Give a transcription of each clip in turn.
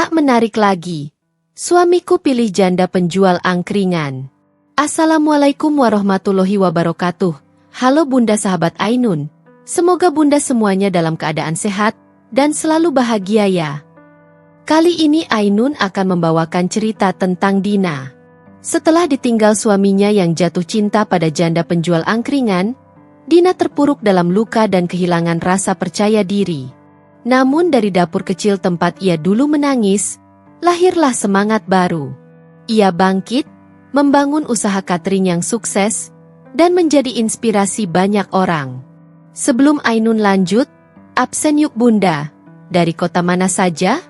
Tak menarik lagi. Suamiku pilih janda penjual angkringan. Assalamualaikum warahmatullahi wabarakatuh. Halo Bunda sahabat Ainun. Semoga Bunda semuanya dalam keadaan sehat dan selalu bahagia ya. Kali ini Ainun akan membawakan cerita tentang Dina. Setelah ditinggal suaminya yang jatuh cinta pada janda penjual angkringan, Dina terpuruk dalam luka dan kehilangan rasa percaya diri. Namun dari dapur kecil tempat ia dulu menangis, lahirlah semangat baru. Ia bangkit, membangun usaha catering yang sukses, dan menjadi inspirasi banyak orang. Sebelum Ainun lanjut, absen yuk Bunda, dari kota mana saja?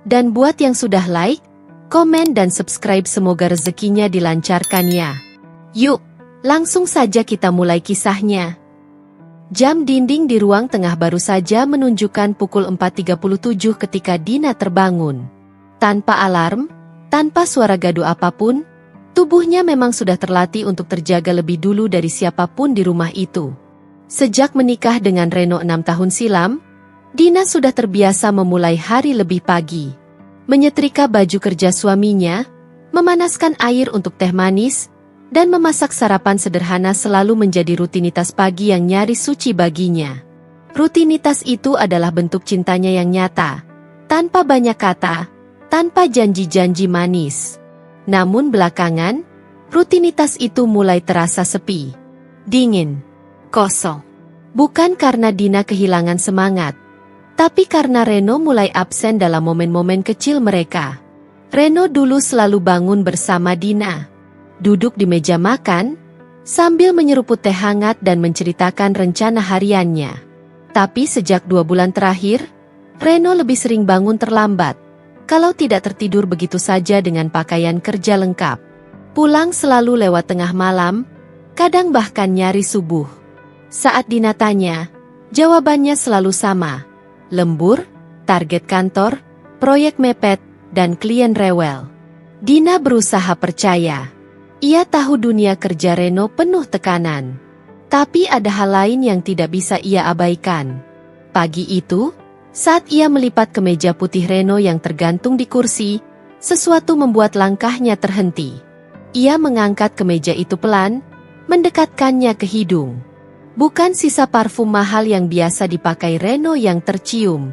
Dan buat yang sudah like, komen dan subscribe semoga rezekinya dilancarkan ya. Yuk, langsung saja kita mulai kisahnya. Jam dinding di ruang tengah baru saja menunjukkan pukul 4.37 ketika Dina terbangun. Tanpa alarm, tanpa suara gaduh apapun, tubuhnya memang sudah terlatih untuk terjaga lebih dulu dari siapapun di rumah itu. Sejak menikah dengan Reno 6 tahun silam, Dina sudah terbiasa memulai hari lebih pagi. Menyetrika baju kerja suaminya, memanaskan air untuk teh manis, dan memasak sarapan sederhana selalu menjadi rutinitas pagi yang nyaris suci baginya. Rutinitas itu adalah bentuk cintanya yang nyata, tanpa banyak kata, tanpa janji-janji manis. Namun belakangan, rutinitas itu mulai terasa sepi, dingin, kosong. Bukan karena Dina kehilangan semangat, tapi karena Reno mulai absen dalam momen-momen kecil mereka. Reno dulu selalu bangun bersama Dina, duduk di meja makan, sambil menyeruput teh hangat dan menceritakan rencana hariannya. Tapi sejak 2 bulan terakhir, Reno lebih sering bangun terlambat, kalau tidak tertidur begitu saja dengan pakaian kerja lengkap. Pulang selalu lewat tengah malam, kadang bahkan nyaris subuh. Saat Dina tanya, jawabannya selalu sama. Lembur, target kantor, proyek mepet, dan klien rewel. Dina berusaha percaya. Ia tahu dunia kerja Reno penuh tekanan. Tapi ada hal lain yang tidak bisa ia abaikan. Pagi itu, saat ia melipat kemeja putih Reno yang tergantung di kursi, sesuatu membuat langkahnya terhenti. Ia mengangkat kemeja itu pelan, mendekatkannya ke hidung. Bukan sisa parfum mahal yang biasa dipakai Reno yang tercium.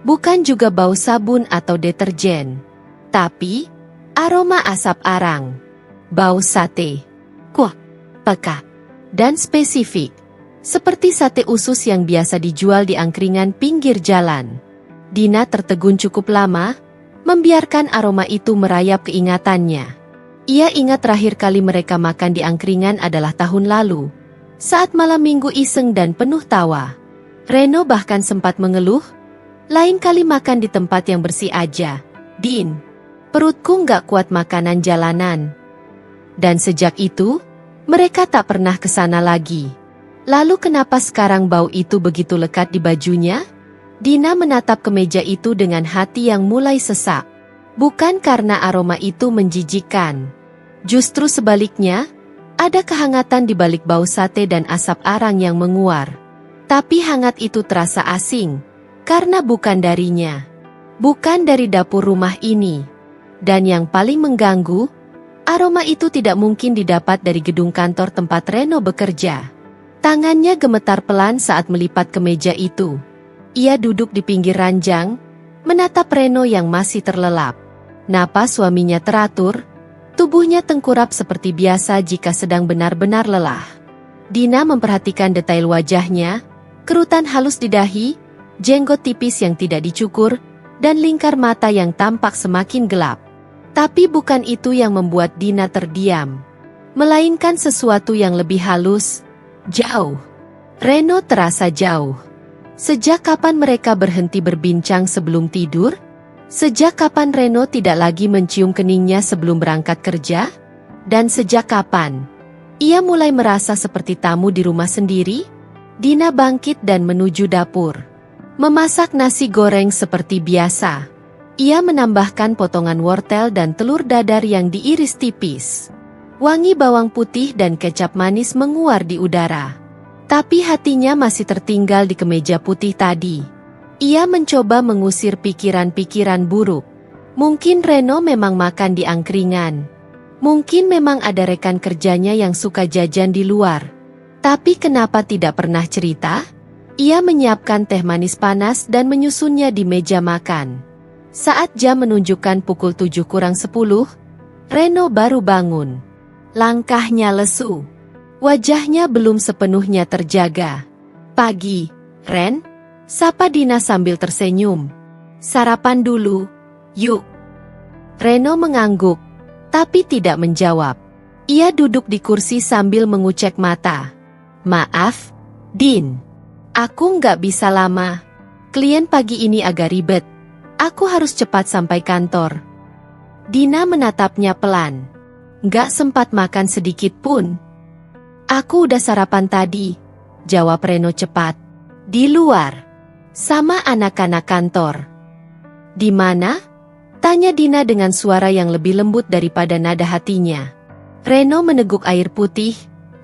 Bukan juga bau sabun atau deterjen. Tapi, aroma asap arang. Bau sate, kuah, pekat, dan spesifik. Seperti sate usus yang biasa dijual di angkringan pinggir jalan. Dina tertegun cukup lama, membiarkan aroma itu merayap keingatannya. Ia ingat terakhir kali mereka makan di angkringan adalah tahun lalu, saat malam minggu iseng dan penuh tawa. Reno bahkan sempat mengeluh, lain kali makan di tempat yang bersih aja, Din. Perutku nggak kuat makanan jalanan. Dan sejak itu, mereka tak pernah ke sana lagi. Lalu kenapa sekarang bau itu begitu lekat di bajunya? Dina menatap kemeja itu dengan hati yang mulai sesak. Bukan karena aroma itu menjijikkan. Justru sebaliknya, ada kehangatan di balik bau sate dan asap arang yang menguar. Tapi hangat itu terasa asing, karena bukan darinya. Bukan dari dapur rumah ini. Dan yang paling mengganggu, aroma itu tidak mungkin didapat dari gedung kantor tempat Reno bekerja. Tangannya gemetar pelan saat melipat kemeja itu. Ia duduk di pinggir ranjang, menatap Reno yang masih terlelap. Napas suaminya teratur, tubuhnya tengkurap seperti biasa jika sedang benar-benar lelah. Dina memperhatikan detail wajahnya, kerutan halus di dahi, jenggot tipis yang tidak dicukur, dan lingkar mata yang tampak semakin gelap. Tapi bukan itu yang membuat Dina terdiam, melainkan sesuatu yang lebih halus, jauh. Reno terasa jauh. Sejak kapan mereka berhenti berbincang sebelum tidur? Sejak kapan Reno tidak lagi mencium keningnya sebelum berangkat kerja? Dan sejak kapan ia mulai merasa seperti tamu di rumah sendiri? Dina bangkit dan menuju dapur. Memasak nasi goreng seperti biasa. Ia menambahkan potongan wortel dan telur dadar yang diiris tipis. Wangi bawang putih dan kecap manis menguar di udara. Tapi hatinya masih tertinggal di kemeja putih tadi. Ia mencoba mengusir pikiran-pikiran buruk. Mungkin Reno memang makan di angkringan. Mungkin memang ada rekan kerjanya yang suka jajan di luar. Tapi kenapa tidak pernah cerita? Ia menyiapkan teh manis panas dan menyusunnya di meja makan. Saat jam menunjukkan pukul 7 kurang 10, Reno baru bangun. Langkahnya lesu. Wajahnya belum sepenuhnya terjaga. "Pagi, Ren," sapa Dina sambil tersenyum. "Sarapan dulu, yuk." Reno mengangguk, tapi tidak menjawab. Ia duduk di kursi sambil mengucek mata. "Maaf, Din. Aku nggak bisa lama. Klien pagi ini agak ribet. Aku harus cepat sampai kantor." Dina menatapnya pelan. "Nggak sempat makan sedikit pun." "Aku udah sarapan tadi," jawab Reno cepat. "Di luar. Sama anak-anak kantor." "Di mana?" tanya Dina dengan suara yang lebih lembut daripada nada hatinya. Reno meneguk air putih,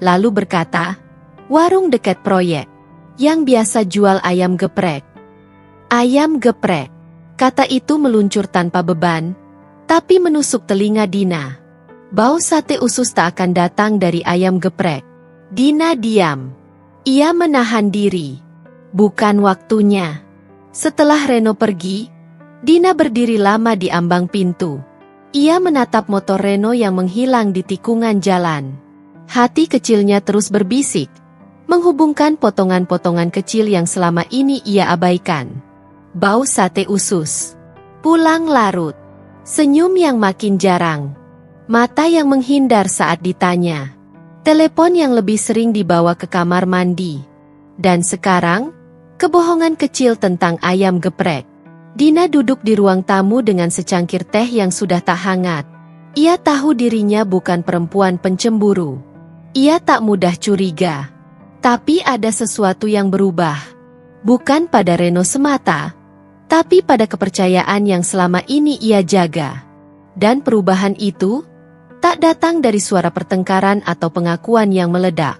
lalu berkata, "Warung dekat proyek. Yang biasa jual ayam geprek." "Ayam geprek." Kata itu meluncur tanpa beban, tapi menusuk telinga Dina. Bau sate usus tak akan datang dari ayam geprek. Dina diam. Ia menahan diri. Bukan waktunya. Setelah Reno pergi, Dina berdiri lama di ambang pintu. Ia menatap motor Reno yang menghilang di tikungan jalan. Hati kecilnya terus berbisik, menghubungkan potongan-potongan kecil yang selama ini ia abaikan. Bau sate usus. Pulang larut. Senyum yang makin jarang. Mata yang menghindar saat ditanya. Telepon yang lebih sering dibawa ke kamar mandi. Dan sekarang, kebohongan kecil tentang ayam geprek. Dina duduk di ruang tamu dengan secangkir teh yang sudah tak hangat. Ia tahu dirinya bukan perempuan pencemburu. Ia tak mudah curiga. Tapi ada sesuatu yang berubah. Bukan pada Reno semata, tapi pada kepercayaan yang selama ini ia jaga. Dan perubahan itu tak datang dari suara pertengkaran atau pengakuan yang meledak,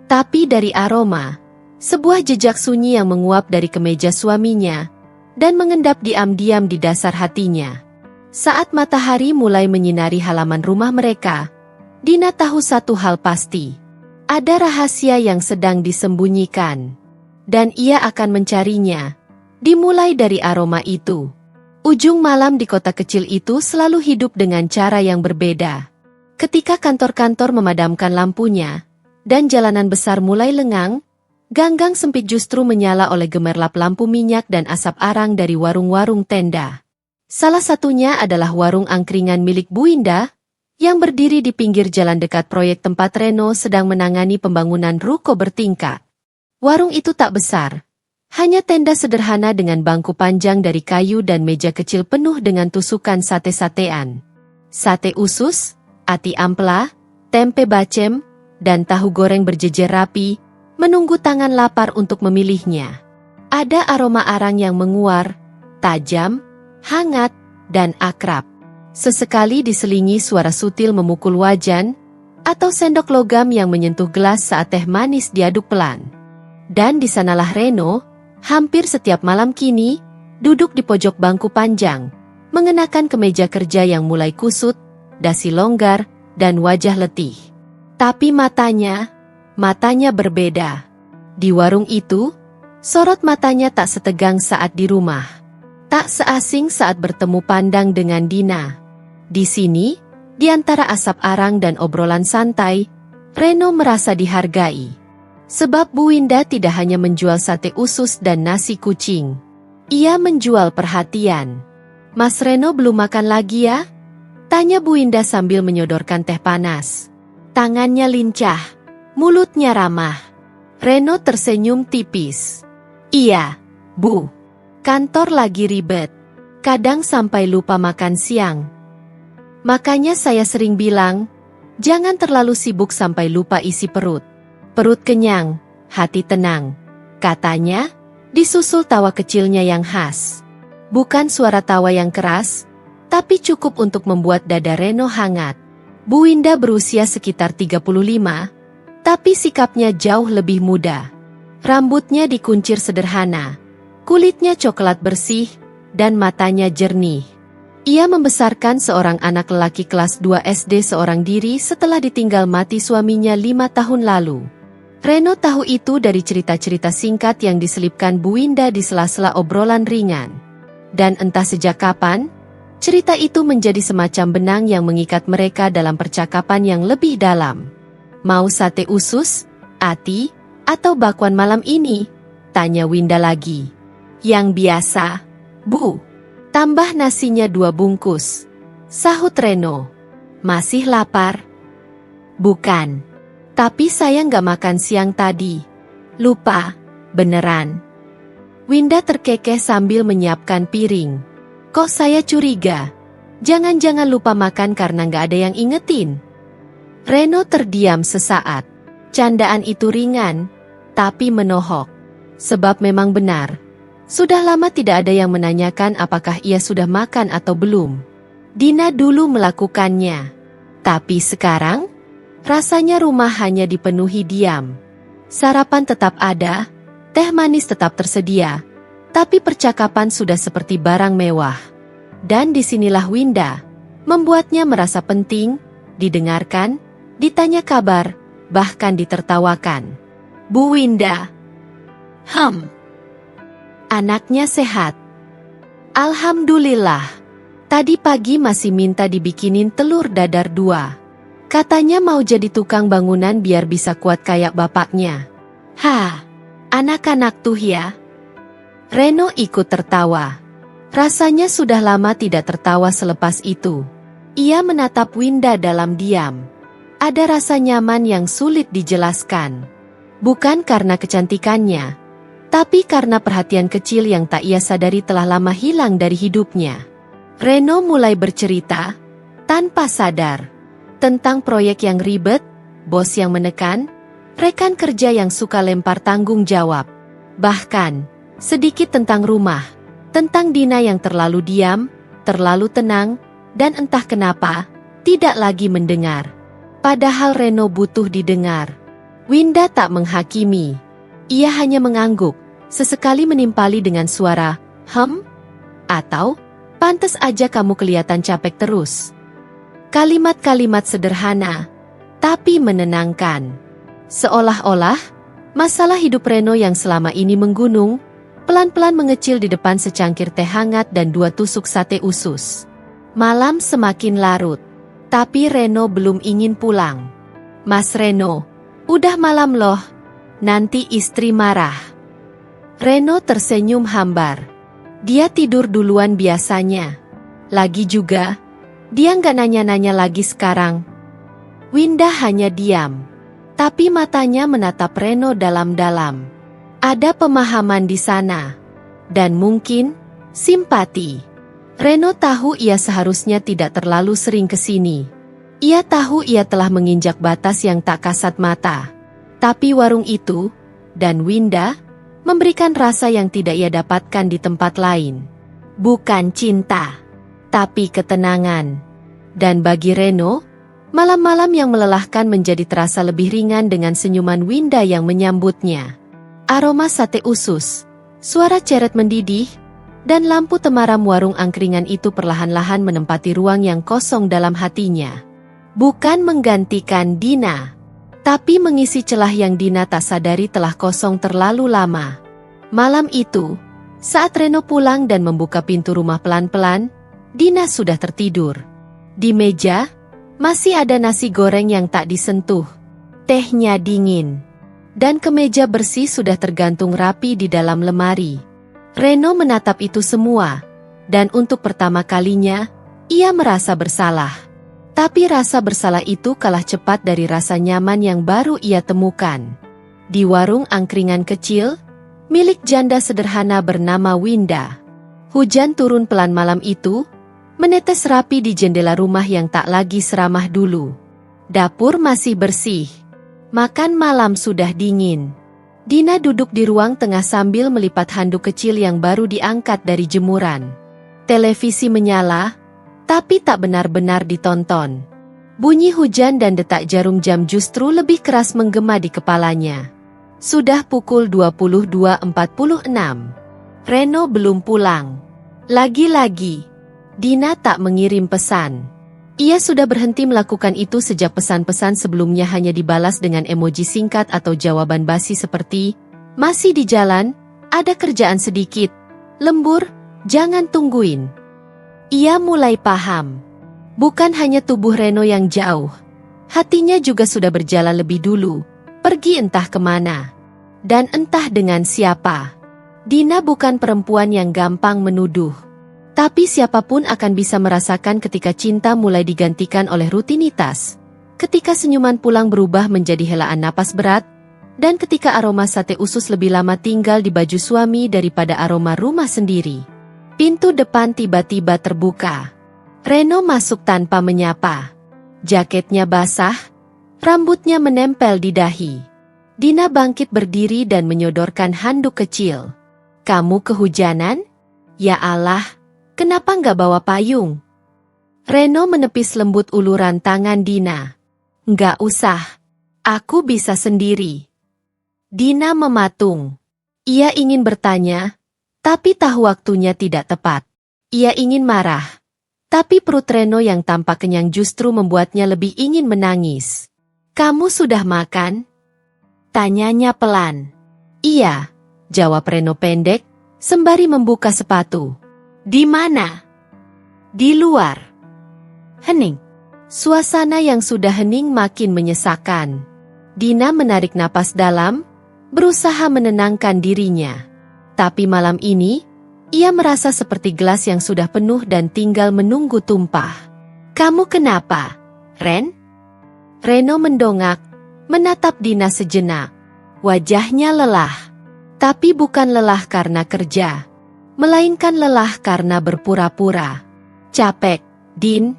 tapi dari aroma, sebuah jejak sunyi yang menguap dari kemeja suaminya dan mengendap diam-diam di dasar hatinya. Saat matahari mulai menyinari halaman rumah mereka, Dina tahu satu hal pasti. Ada rahasia yang sedang disembunyikan. Dan ia akan mencarinya. Dimulai dari aroma itu. Ujung malam di kota kecil itu selalu hidup dengan cara yang berbeda. Ketika kantor-kantor memadamkan lampunya, dan jalanan besar mulai lengang, gang-gang sempit justru menyala oleh gemerlap lampu minyak dan asap arang dari warung-warung tenda. Salah satunya adalah warung angkringan milik Bu Indah, yang berdiri di pinggir jalan dekat proyek tempat Reno sedang menangani pembangunan ruko bertingkat. Warung itu tak besar, hanya tenda sederhana dengan bangku panjang dari kayu dan meja kecil penuh dengan tusukan sate-satean. Sate usus, ati ampela, tempe bacem, dan tahu goreng berjejer rapi, menunggu tangan lapar untuk memilihnya. Ada aroma arang yang menguar, tajam, hangat, dan akrab. Sesekali diselingi suara sutil memukul wajan, atau sendok logam yang menyentuh gelas saat teh manis diaduk pelan. Dan di sanalah Reno, hampir setiap malam kini, duduk di pojok bangku panjang, mengenakan kemeja kerja yang mulai kusut, dasi longgar, dan wajah letih. Tapi matanya berbeda. Di warung itu, sorot matanya tak setegang saat di rumah. Tak seasing saat bertemu pandang dengan Dina. Di sini, di antara asap arang dan obrolan santai, Reno merasa dihargai. Sebab Bu Indah tidak hanya menjual sate usus dan nasi kucing. Ia menjual perhatian. "Mas Reno belum makan lagi ya?" tanya Bu Indah sambil menyodorkan teh panas. Tangannya lincah, mulutnya ramah. Reno tersenyum tipis. "Iya, Bu. Kantor lagi ribet. Kadang sampai lupa makan siang. Makanya saya sering bilang, jangan terlalu sibuk sampai lupa isi perut. Perut kenyang, hati tenang," katanya, disusul tawa kecilnya yang khas. Bukan suara tawa yang keras, tapi cukup untuk membuat dada Reno hangat. Bu Indah berusia sekitar 35, tapi sikapnya jauh lebih muda. Rambutnya dikuncir sederhana, kulitnya coklat bersih, dan matanya jernih. Ia membesarkan seorang anak lelaki kelas 2 SD seorang diri setelah ditinggal mati suaminya 5 tahun lalu. Reno tahu itu dari cerita-cerita singkat yang diselipkan Bu Winda di sela-sela obrolan ringan. Dan entah sejak kapan, cerita itu menjadi semacam benang yang mengikat mereka dalam percakapan yang lebih dalam. "Mau sate usus, ati, atau bakwan malam ini?" tanya Winda lagi. "Yang biasa, Bu." "Tambah nasinya 2 bungkus," sahut Reno. "Masih lapar?" "Bukan. Tapi saya nggak makan siang tadi." "Lupa, beneran." Winda terkekeh sambil menyiapkan piring. "Kok saya curiga? Jangan-jangan lupa makan karena nggak ada yang ingetin?" Reno terdiam sesaat. Candaan itu ringan, tapi menohok. Sebab memang benar. Sudah lama tidak ada yang menanyakan apakah ia sudah makan atau belum. Dina dulu melakukannya. Tapi sekarang, rasanya rumah hanya dipenuhi diam. Sarapan tetap ada, teh manis tetap tersedia, tapi percakapan sudah seperti barang mewah. Dan disinilah Winda, membuatnya merasa penting, didengarkan, ditanya kabar, bahkan ditertawakan. "Bu Winda." "Anaknya sehat?" "Alhamdulillah. Tadi pagi masih minta dibikinin telur dadar 2. Katanya mau jadi tukang bangunan biar bisa kuat kayak bapaknya." Anak-anak tuh ya." Reno ikut tertawa. Rasanya sudah lama tidak tertawa selepas itu. Ia menatap Winda dalam diam. Ada rasa nyaman yang sulit dijelaskan. Bukan karena kecantikannya, tapi karena perhatian kecil yang tak ia sadari telah lama hilang dari hidupnya. Reno mulai bercerita, tanpa sadar, tentang proyek yang ribet, bos yang menekan, rekan kerja yang suka lempar tanggung jawab. Bahkan, sedikit tentang rumah, tentang Dina yang terlalu diam, terlalu tenang, dan entah kenapa, tidak lagi mendengar. Padahal Reno butuh didengar. Winda tak menghakimi. Ia hanya mengangguk, sesekali menimpali dengan suara, atau, "Pantes aja kamu kelihatan capek terus." Kalimat-kalimat sederhana, tapi menenangkan. Seolah-olah, masalah hidup Reno yang selama ini menggunung, pelan-pelan mengecil di depan secangkir teh hangat dan 2 tusuk sate usus. Malam semakin larut, tapi Reno belum ingin pulang. "Mas Reno, udah malam loh, nanti istri marah." Reno tersenyum hambar. Dia tidur duluan biasanya. Lagi juga, dia nggak nanya-nanya lagi sekarang. Winda hanya diam, tapi matanya menatap Reno dalam-dalam. Ada pemahaman di sana, dan mungkin simpati. Reno tahu ia seharusnya tidak terlalu sering ke sini. Ia tahu ia telah menginjak batas yang tak kasat mata. Tapi warung itu, dan Winda, memberikan rasa yang tidak ia dapatkan di tempat lain. Bukan cinta, tapi ketenangan. Dan bagi Reno, malam-malam yang melelahkan menjadi terasa lebih ringan dengan senyuman Winda yang menyambutnya. Aroma sate usus, suara ceret mendidih, dan lampu temaram warung angkringan itu perlahan-lahan menempati ruang yang kosong dalam hatinya. Bukan menggantikan Dina, tapi mengisi celah yang Dina tak sadari telah kosong terlalu lama. Malam itu, saat Reno pulang dan membuka pintu rumah pelan-pelan, Dina sudah tertidur. Di meja, masih ada nasi goreng yang tak disentuh. Tehnya dingin. Dan kemeja bersih sudah tergantung rapi di dalam lemari. Reno menatap itu semua, dan untuk pertama kalinya, ia merasa bersalah. Tapi rasa bersalah itu kalah cepat dari rasa nyaman yang baru ia temukan. Di warung angkringan kecil, milik janda sederhana bernama Winda. Hujan turun pelan malam itu, menetes rapi di jendela rumah yang tak lagi seramah dulu. Dapur masih bersih. Makan malam sudah dingin. Dina duduk di ruang tengah sambil melipat handuk kecil yang baru diangkat dari jemuran. Televisi menyala, tapi tak benar-benar ditonton. Bunyi hujan dan detak jarum jam justru lebih keras menggema di kepalanya. Sudah pukul 22.46. Reno belum pulang. Lagi-lagi, Dina tak mengirim pesan. Ia sudah berhenti melakukan itu sejak pesan-pesan sebelumnya hanya dibalas dengan emoji singkat atau jawaban basi seperti, "Masih di jalan, ada kerjaan sedikit, lembur, jangan tungguin." Ia mulai paham. Bukan hanya tubuh Reno yang jauh. Hatinya juga sudah berjalan lebih dulu, pergi entah kemana. Dan entah dengan siapa. Dina bukan perempuan yang gampang menuduh. Tapi siapapun akan bisa merasakan ketika cinta mulai digantikan oleh rutinitas. Ketika senyuman pulang berubah menjadi helaan napas berat. Dan ketika aroma sate usus lebih lama tinggal di baju suami daripada aroma rumah sendiri. Pintu depan tiba-tiba terbuka. Reno masuk tanpa menyapa. Jaketnya basah, rambutnya menempel di dahi. Dina bangkit berdiri dan menyodorkan handuk kecil. "Kamu kehujanan? Ya Allah, kenapa nggak bawa payung?" Reno menepis lembut uluran tangan Dina. "Nggak usah, aku bisa sendiri." Dina mematung. Ia ingin bertanya, tapi tahu waktunya tidak tepat. Ia ingin marah. Tapi perut Reno yang tampak kenyang justru membuatnya lebih ingin menangis. "Kamu sudah makan?" Tanyanya pelan. "Iya," jawab Reno pendek, sembari membuka sepatu. "Di mana?" "Di luar." Hening. Suasana yang sudah hening makin menyesakkan. Dina menarik napas dalam, berusaha menenangkan dirinya. Tapi malam ini, ia merasa seperti gelas yang sudah penuh dan tinggal menunggu tumpah. "Kamu kenapa, Ren?" Reno mendongak, menatap Dina sejenak. Wajahnya lelah. Tapi bukan lelah karena kerja. Melainkan lelah karena berpura-pura. "Capek, Din,"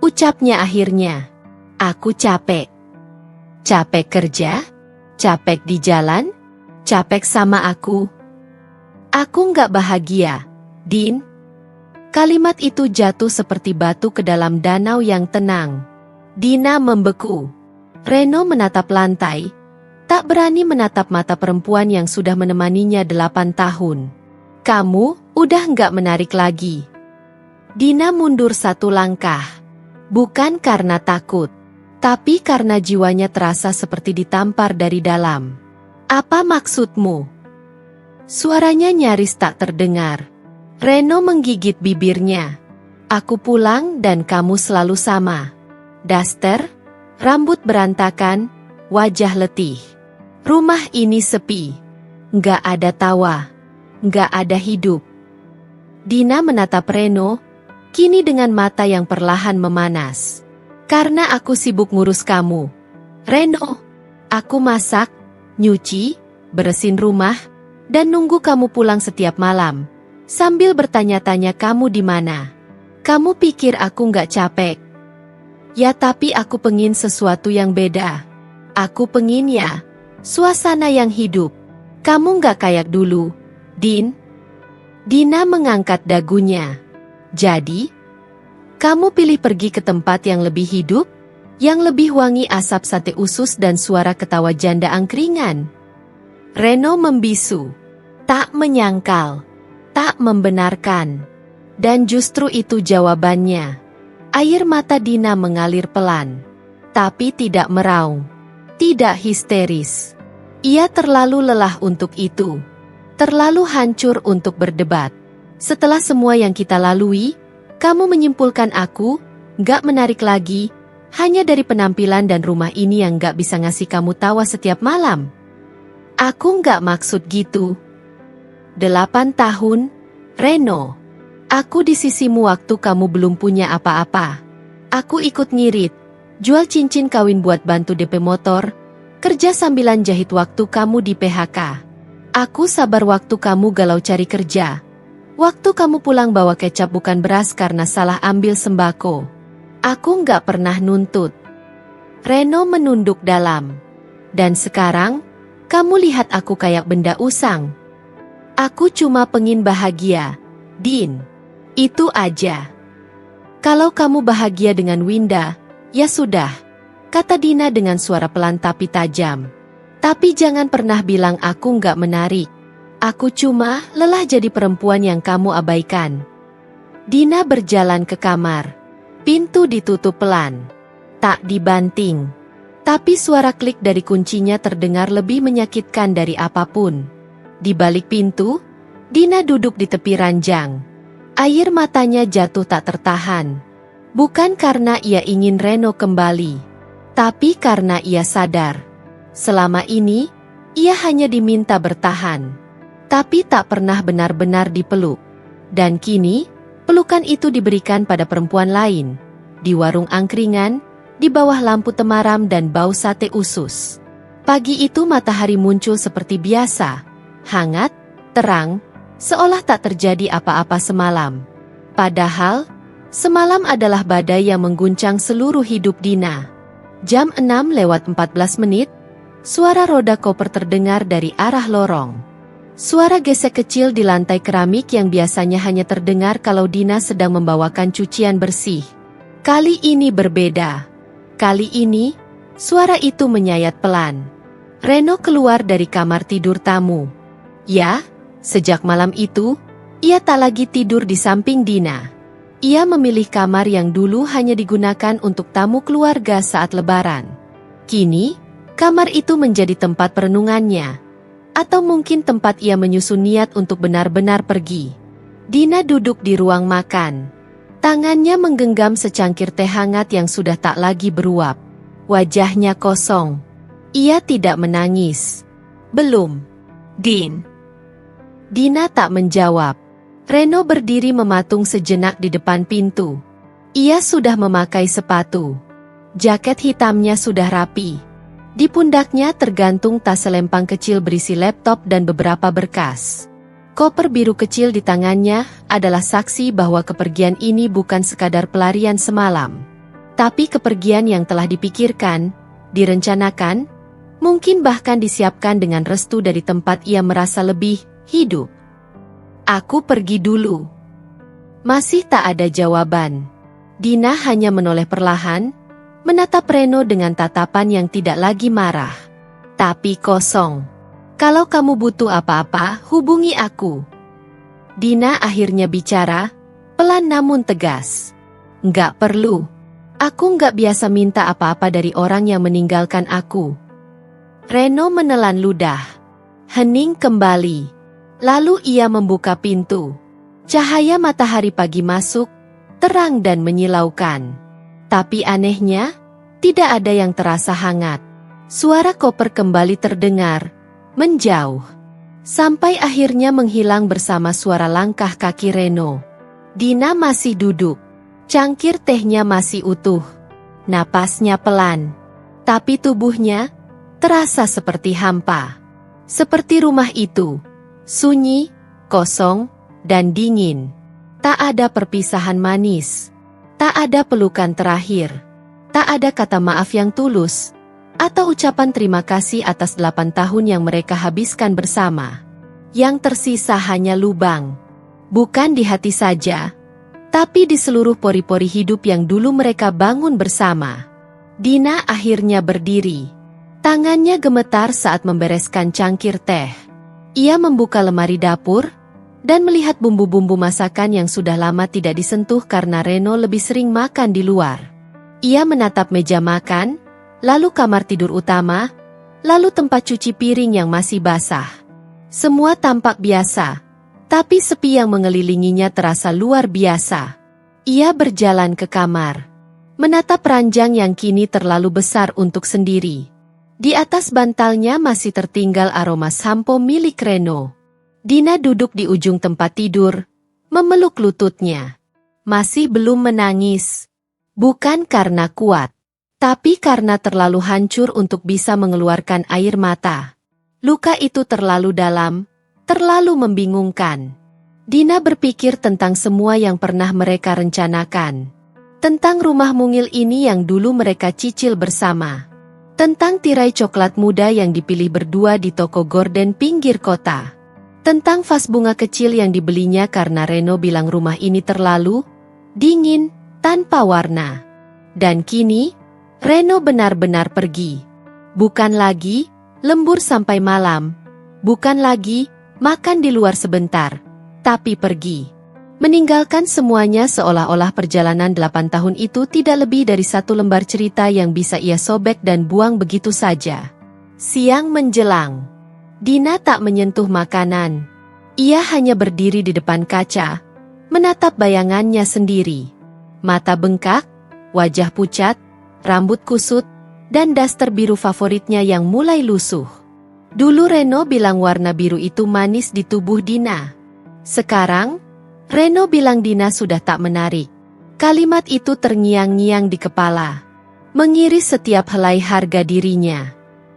ucapnya akhirnya. "Aku capek." "Capek kerja? Capek di jalan? Capek sama aku?" "Aku nggak bahagia, Din." Kalimat itu jatuh seperti batu ke dalam danau yang tenang. Dina membeku. Reno menatap lantai, tak berani menatap mata perempuan yang sudah menemaninya 8 tahun. "Kamu udah nggak menarik lagi." Dina mundur 1 langkah. Bukan karena takut, tapi karena jiwanya terasa seperti ditampar dari dalam. "Apa maksudmu?" Suaranya nyaris tak terdengar. Reno menggigit bibirnya. "Aku pulang dan kamu selalu sama. Daster, rambut berantakan, wajah letih. Rumah ini sepi. Nggak ada tawa. Nggak ada hidup." Dina menatap Reno, kini dengan mata yang perlahan memanas. "Karena aku sibuk ngurus kamu, Reno. Aku masak, nyuci, beresin rumah, dan nunggu kamu pulang setiap malam, sambil bertanya-tanya kamu di mana. Kamu pikir aku nggak capek?" "Ya tapi aku pengin sesuatu yang beda. Aku pengin ya, suasana yang hidup. Kamu nggak kayak dulu, Din." Dina mengangkat dagunya. "Jadi, kamu pilih pergi ke tempat yang lebih hidup? Yang lebih wangi asap sate usus dan suara ketawa janda angkringan?" Reno membisu. Tak menyangkal. Tak membenarkan. Dan justru itu jawabannya. Air mata Dina mengalir pelan. Tapi tidak meraung. Tidak histeris. Ia terlalu lelah untuk itu. Terlalu hancur untuk berdebat. "Setelah semua yang kita lalui, kamu menyimpulkan aku gak menarik lagi, hanya dari penampilan dan rumah ini yang gak bisa ngasih kamu tawa setiap malam?" "Aku gak maksud gitu." 8 tahun, Reno. Aku di sisimu waktu kamu belum punya apa-apa. Aku ikut ngirit, jual cincin kawin buat bantu DP motor, kerja sambilan jahit waktu kamu di PHK. Aku sabar waktu kamu galau cari kerja. Waktu kamu pulang bawa kecap bukan beras karena salah ambil sembako. Aku nggak pernah nuntut." Reno menunduk dalam. "Dan sekarang, kamu lihat aku kayak benda usang." "Aku cuma pengin bahagia, Din. Itu aja." "Kalau kamu bahagia dengan Winda, ya sudah," kata Dina dengan suara pelan tapi tajam. "Tapi jangan pernah bilang aku nggak menarik. Aku cuma lelah jadi perempuan yang kamu abaikan." Dina berjalan ke kamar. Pintu ditutup pelan. Tak dibanting. Tapi suara klik dari kuncinya terdengar lebih menyakitkan dari apapun. Di balik pintu, Dina duduk di tepi ranjang. Air matanya jatuh tak tertahan. Bukan karena ia ingin Reno kembali, tapi karena ia sadar. Selama ini, ia hanya diminta bertahan, tapi tak pernah benar-benar dipeluk. Dan kini, pelukan itu diberikan pada perempuan lain, di warung angkringan, di bawah lampu temaram dan bau sate usus. Pagi itu matahari muncul seperti biasa, hangat, terang, seolah tak terjadi apa-apa semalam. Padahal, semalam adalah badai yang mengguncang seluruh hidup Dina. Jam 6:14, suara roda koper terdengar dari arah lorong. Suara gesek kecil di lantai keramik yang biasanya hanya terdengar kalau Dina sedang membawakan cucian bersih. Kali ini berbeda. Kali ini, suara itu menyayat pelan. Reno keluar dari kamar tidur tamu. Ya, sejak malam itu, ia tak lagi tidur di samping Dina. Ia memilih kamar yang dulu hanya digunakan untuk tamu keluarga saat lebaran. Kini, kamar itu menjadi tempat perenungannya. Atau mungkin tempat ia menyusun niat untuk benar-benar pergi. Dina duduk di ruang makan. Tangannya menggenggam secangkir teh hangat yang sudah tak lagi beruap. Wajahnya kosong. Ia tidak menangis. Belum. Dina tak menjawab. Reno berdiri mematung sejenak di depan pintu. Ia sudah memakai sepatu. Jaket hitamnya sudah rapi. Di pundaknya tergantung tas selempang kecil berisi laptop dan beberapa berkas. Koper biru kecil di tangannya adalah saksi bahwa kepergian ini bukan sekadar pelarian semalam. Tapi kepergian yang telah dipikirkan, direncanakan, mungkin bahkan disiapkan dengan restu dari tempat ia merasa lebih hidup. Aku pergi dulu. Masih tak ada jawaban. Dina hanya menoleh perlahan, menatap Reno dengan tatapan yang tidak lagi marah, tapi kosong. Kalau kamu butuh apa-apa, hubungi aku. Dina akhirnya bicara, pelan namun tegas. Nggak perlu. Aku nggak biasa minta apa-apa dari orang yang meninggalkan aku. Reno menelan ludah. Hening kembali. Lalu ia membuka pintu. Cahaya matahari pagi masuk, terang dan menyilaukan. Tapi anehnya, tidak ada yang terasa hangat. Suara koper kembali terdengar, menjauh. Sampai akhirnya menghilang bersama suara langkah kaki Reno. Dina masih duduk. Cangkir tehnya masih utuh. Napasnya pelan. Tapi tubuhnya terasa seperti hampa. Seperti rumah itu. Sunyi, kosong, dan dingin. Tak ada perpisahan manis. Tak ada pelukan terakhir. Tak ada kata maaf yang tulus. Atau ucapan terima kasih atas 8 tahun yang mereka habiskan bersama. Yang tersisa hanya lubang. Bukan di hati saja, tapi di seluruh pori-pori hidup yang dulu mereka bangun bersama. Dina akhirnya berdiri. Tangannya gemetar saat membereskan cangkir teh. Ia membuka lemari dapur, dan melihat bumbu-bumbu masakan yang sudah lama tidak disentuh karena Reno lebih sering makan di luar. Ia menatap meja makan, lalu kamar tidur utama, lalu tempat cuci piring yang masih basah. Semua tampak biasa, tapi sepi yang mengelilinginya terasa luar biasa. Ia berjalan ke kamar, menatap ranjang yang kini terlalu besar untuk sendiri. Di atas bantalnya masih tertinggal aroma sampo milik Reno. Dina duduk di ujung tempat tidur, memeluk lututnya. Masih belum menangis. Bukan karena kuat, tapi karena terlalu hancur untuk bisa mengeluarkan air mata. Luka itu terlalu dalam, terlalu membingungkan. Dina berpikir tentang semua yang pernah mereka rencanakan. Tentang rumah mungil ini yang dulu mereka cicil bersama. Tentang tirai coklat muda yang dipilih berdua di toko gorden pinggir kota. Tentang vas bunga kecil yang dibelinya karena Reno bilang rumah ini terlalu dingin, tanpa warna. Dan kini, Reno benar-benar pergi. Bukan lagi lembur sampai malam. Bukan lagi makan di luar sebentar. Tapi pergi. Meninggalkan semuanya seolah-olah perjalanan 8 tahun itu tidak lebih dari satu lembar cerita yang bisa ia sobek dan buang begitu saja. Siang menjelang. Dina tak menyentuh makanan. Ia hanya berdiri di depan kaca, menatap bayangannya sendiri. Mata bengkak, wajah pucat, rambut kusut, dan daster biru favoritnya yang mulai lusuh. Dulu Reno bilang warna biru itu manis di tubuh Dina. Sekarang, Reno bilang Dina sudah tak menarik. Kalimat itu terngiang-ngiang di kepala, mengiris setiap helai harga dirinya.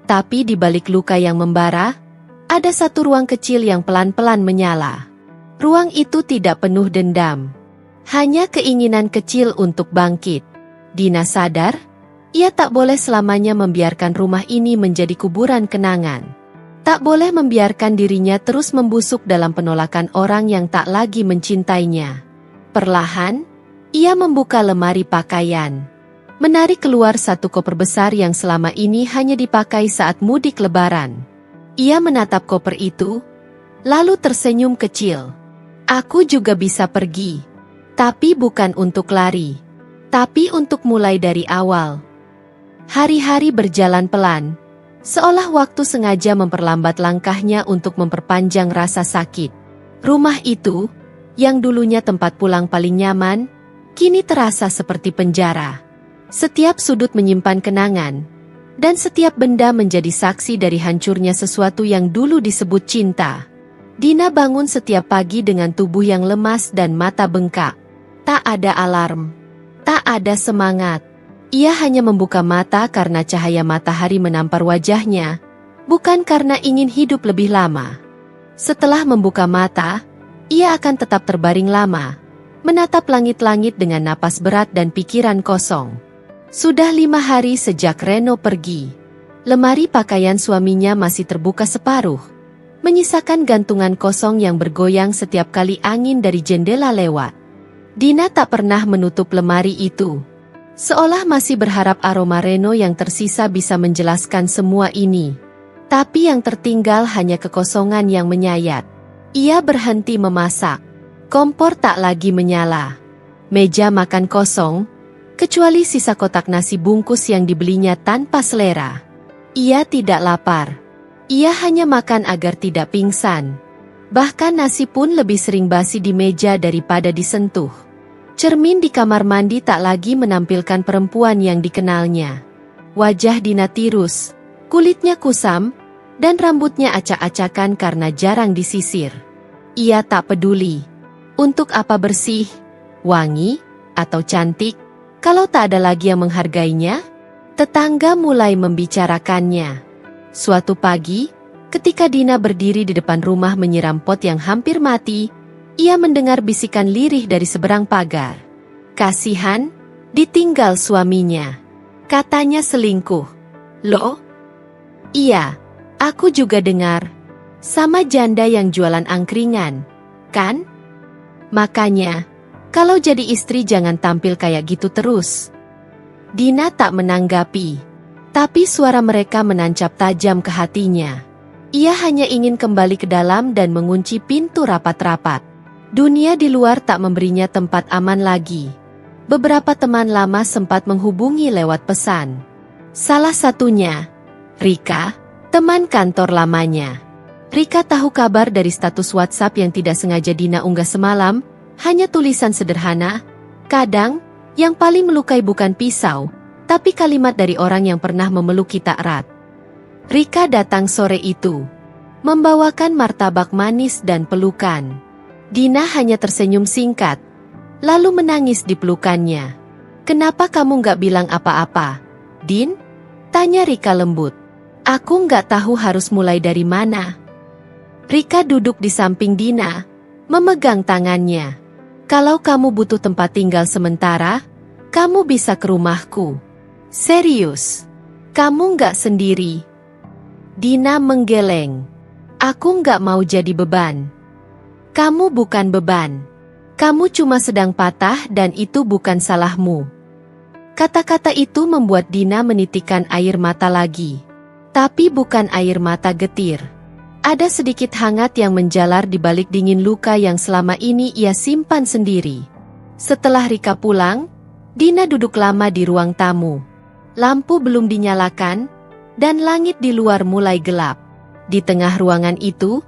Tapi di balik luka yang membara, ada satu ruang kecil yang pelan-pelan menyala. Ruang itu tidak penuh dendam, hanya keinginan kecil untuk bangkit. Dina sadar, ia tak boleh selamanya membiarkan rumah ini menjadi kuburan kenangan. Tak boleh membiarkan dirinya terus membusuk dalam penolakan orang yang tak lagi mencintainya. Perlahan, ia membuka lemari pakaian, menarik keluar satu koper besar yang selama ini hanya dipakai saat mudik lebaran. Ia menatap koper itu, lalu tersenyum kecil. Aku juga bisa pergi, tapi bukan untuk lari, tapi untuk mulai dari awal. Hari-hari berjalan pelan, seolah waktu sengaja memperlambat langkahnya untuk memperpanjang rasa sakit. Rumah itu, yang dulunya tempat pulang paling nyaman, kini terasa seperti penjara. Setiap sudut menyimpan kenangan, dan setiap benda menjadi saksi dari hancurnya sesuatu yang dulu disebut cinta. Dina bangun setiap pagi dengan tubuh yang lemas dan mata bengkak. Tak ada alarm, tak ada semangat. Ia hanya membuka mata karena cahaya matahari menampar wajahnya, bukan karena ingin hidup lebih lama. Setelah membuka mata, ia akan tetap terbaring lama, menatap langit-langit dengan napas berat dan pikiran kosong. Sudah 5 hari sejak Reno pergi. Lemari pakaian suaminya masih terbuka separuh, menyisakan gantungan kosong yang bergoyang setiap kali angin dari jendela lewat. Dina tak pernah menutup lemari itu, seolah masih berharap aroma Reno yang tersisa bisa menjelaskan semua ini. Tapi yang tertinggal hanya kekosongan yang menyayat. Ia berhenti memasak. Kompor tak lagi menyala. Meja makan kosong, kecuali sisa kotak nasi bungkus yang dibelinya tanpa selera. Ia tidak lapar. Ia hanya makan agar tidak pingsan. Bahkan nasi pun lebih sering basi di meja daripada disentuh. Cermin di kamar mandi tak lagi menampilkan perempuan yang dikenalnya. Wajah Dina tirus, kulitnya kusam, dan rambutnya acak-acakan karena jarang disisir. Ia tak peduli untuk apa bersih, wangi, atau cantik, kalau tak ada lagi yang menghargainya. Tetangga mulai membicarakannya. Suatu pagi, ketika Dina berdiri di depan rumah menyiram pot yang hampir mati, ia mendengar bisikan lirih dari seberang pagar. Kasihan, ditinggal suaminya. Katanya selingkuh. Loh? Iya, aku juga dengar. Sama janda yang jualan angkringan, kan? Makanya, kalau jadi istri jangan tampil kayak gitu terus. Dina tak menanggapi, tapi suara mereka menancap tajam ke hatinya. Ia hanya ingin kembali ke dalam dan mengunci pintu rapat-rapat. Dunia di luar tak memberinya tempat aman lagi. Beberapa teman lama sempat menghubungi lewat pesan. Salah satunya, Rika, teman kantor lamanya. Rika tahu kabar dari status WhatsApp yang tidak sengaja Dina unggah semalam, hanya tulisan sederhana, kadang, yang paling melukai bukan pisau, tapi kalimat dari orang yang pernah memeluk kita erat. Rika datang sore itu, membawakan martabak manis dan pelukan. Dina hanya tersenyum singkat, lalu menangis di pelukannya. Kenapa kamu gak bilang apa-apa, Din? Tanya Rika lembut. Aku gak tahu harus mulai dari mana. Rika duduk di samping Dina, memegang tangannya. Kalau kamu butuh tempat tinggal sementara, kamu bisa ke rumahku. Serius, kamu gak sendiri. Dina menggeleng. Aku gak mau jadi beban. Kamu bukan beban. Kamu cuma sedang patah dan itu bukan salahmu. Kata-kata itu membuat Dina menitikkan air mata lagi. Tapi bukan air mata getir. Ada sedikit hangat yang menjalar di balik dingin luka yang selama ini ia simpan sendiri. Setelah Rika pulang, Dina duduk lama di ruang tamu. Lampu belum dinyalakan, dan langit di luar mulai gelap. Di tengah ruangan itu,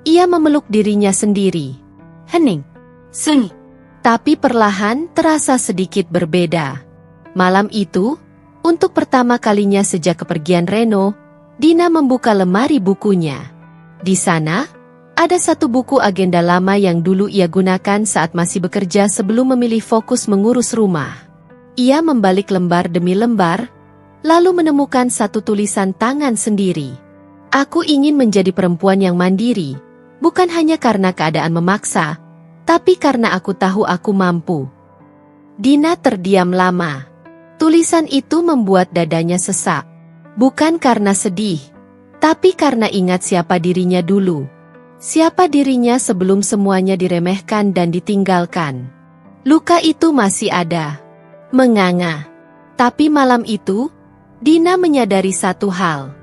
ia memeluk dirinya sendiri. Hening, sunyi. Tapi perlahan terasa sedikit berbeda. Malam itu, untuk pertama kalinya sejak kepergian Reno, Dina membuka lemari bukunya. Di sana, ada satu buku agenda lama yang dulu ia gunakan saat masih bekerja sebelum memilih fokus mengurus rumah. Ia membalik lembar demi lembar, lalu menemukan satu tulisan tangan sendiri. Aku ingin menjadi perempuan yang mandiri, bukan hanya karena keadaan memaksa, tapi karena aku tahu aku mampu. Dina terdiam lama. Tulisan itu membuat dadanya sesak. Bukan karena sedih, tapi karena ingat siapa dirinya dulu. Siapa dirinya sebelum semuanya diremehkan dan ditinggalkan. Luka itu masih ada. Menganga. Tapi malam itu, Dina menyadari satu hal.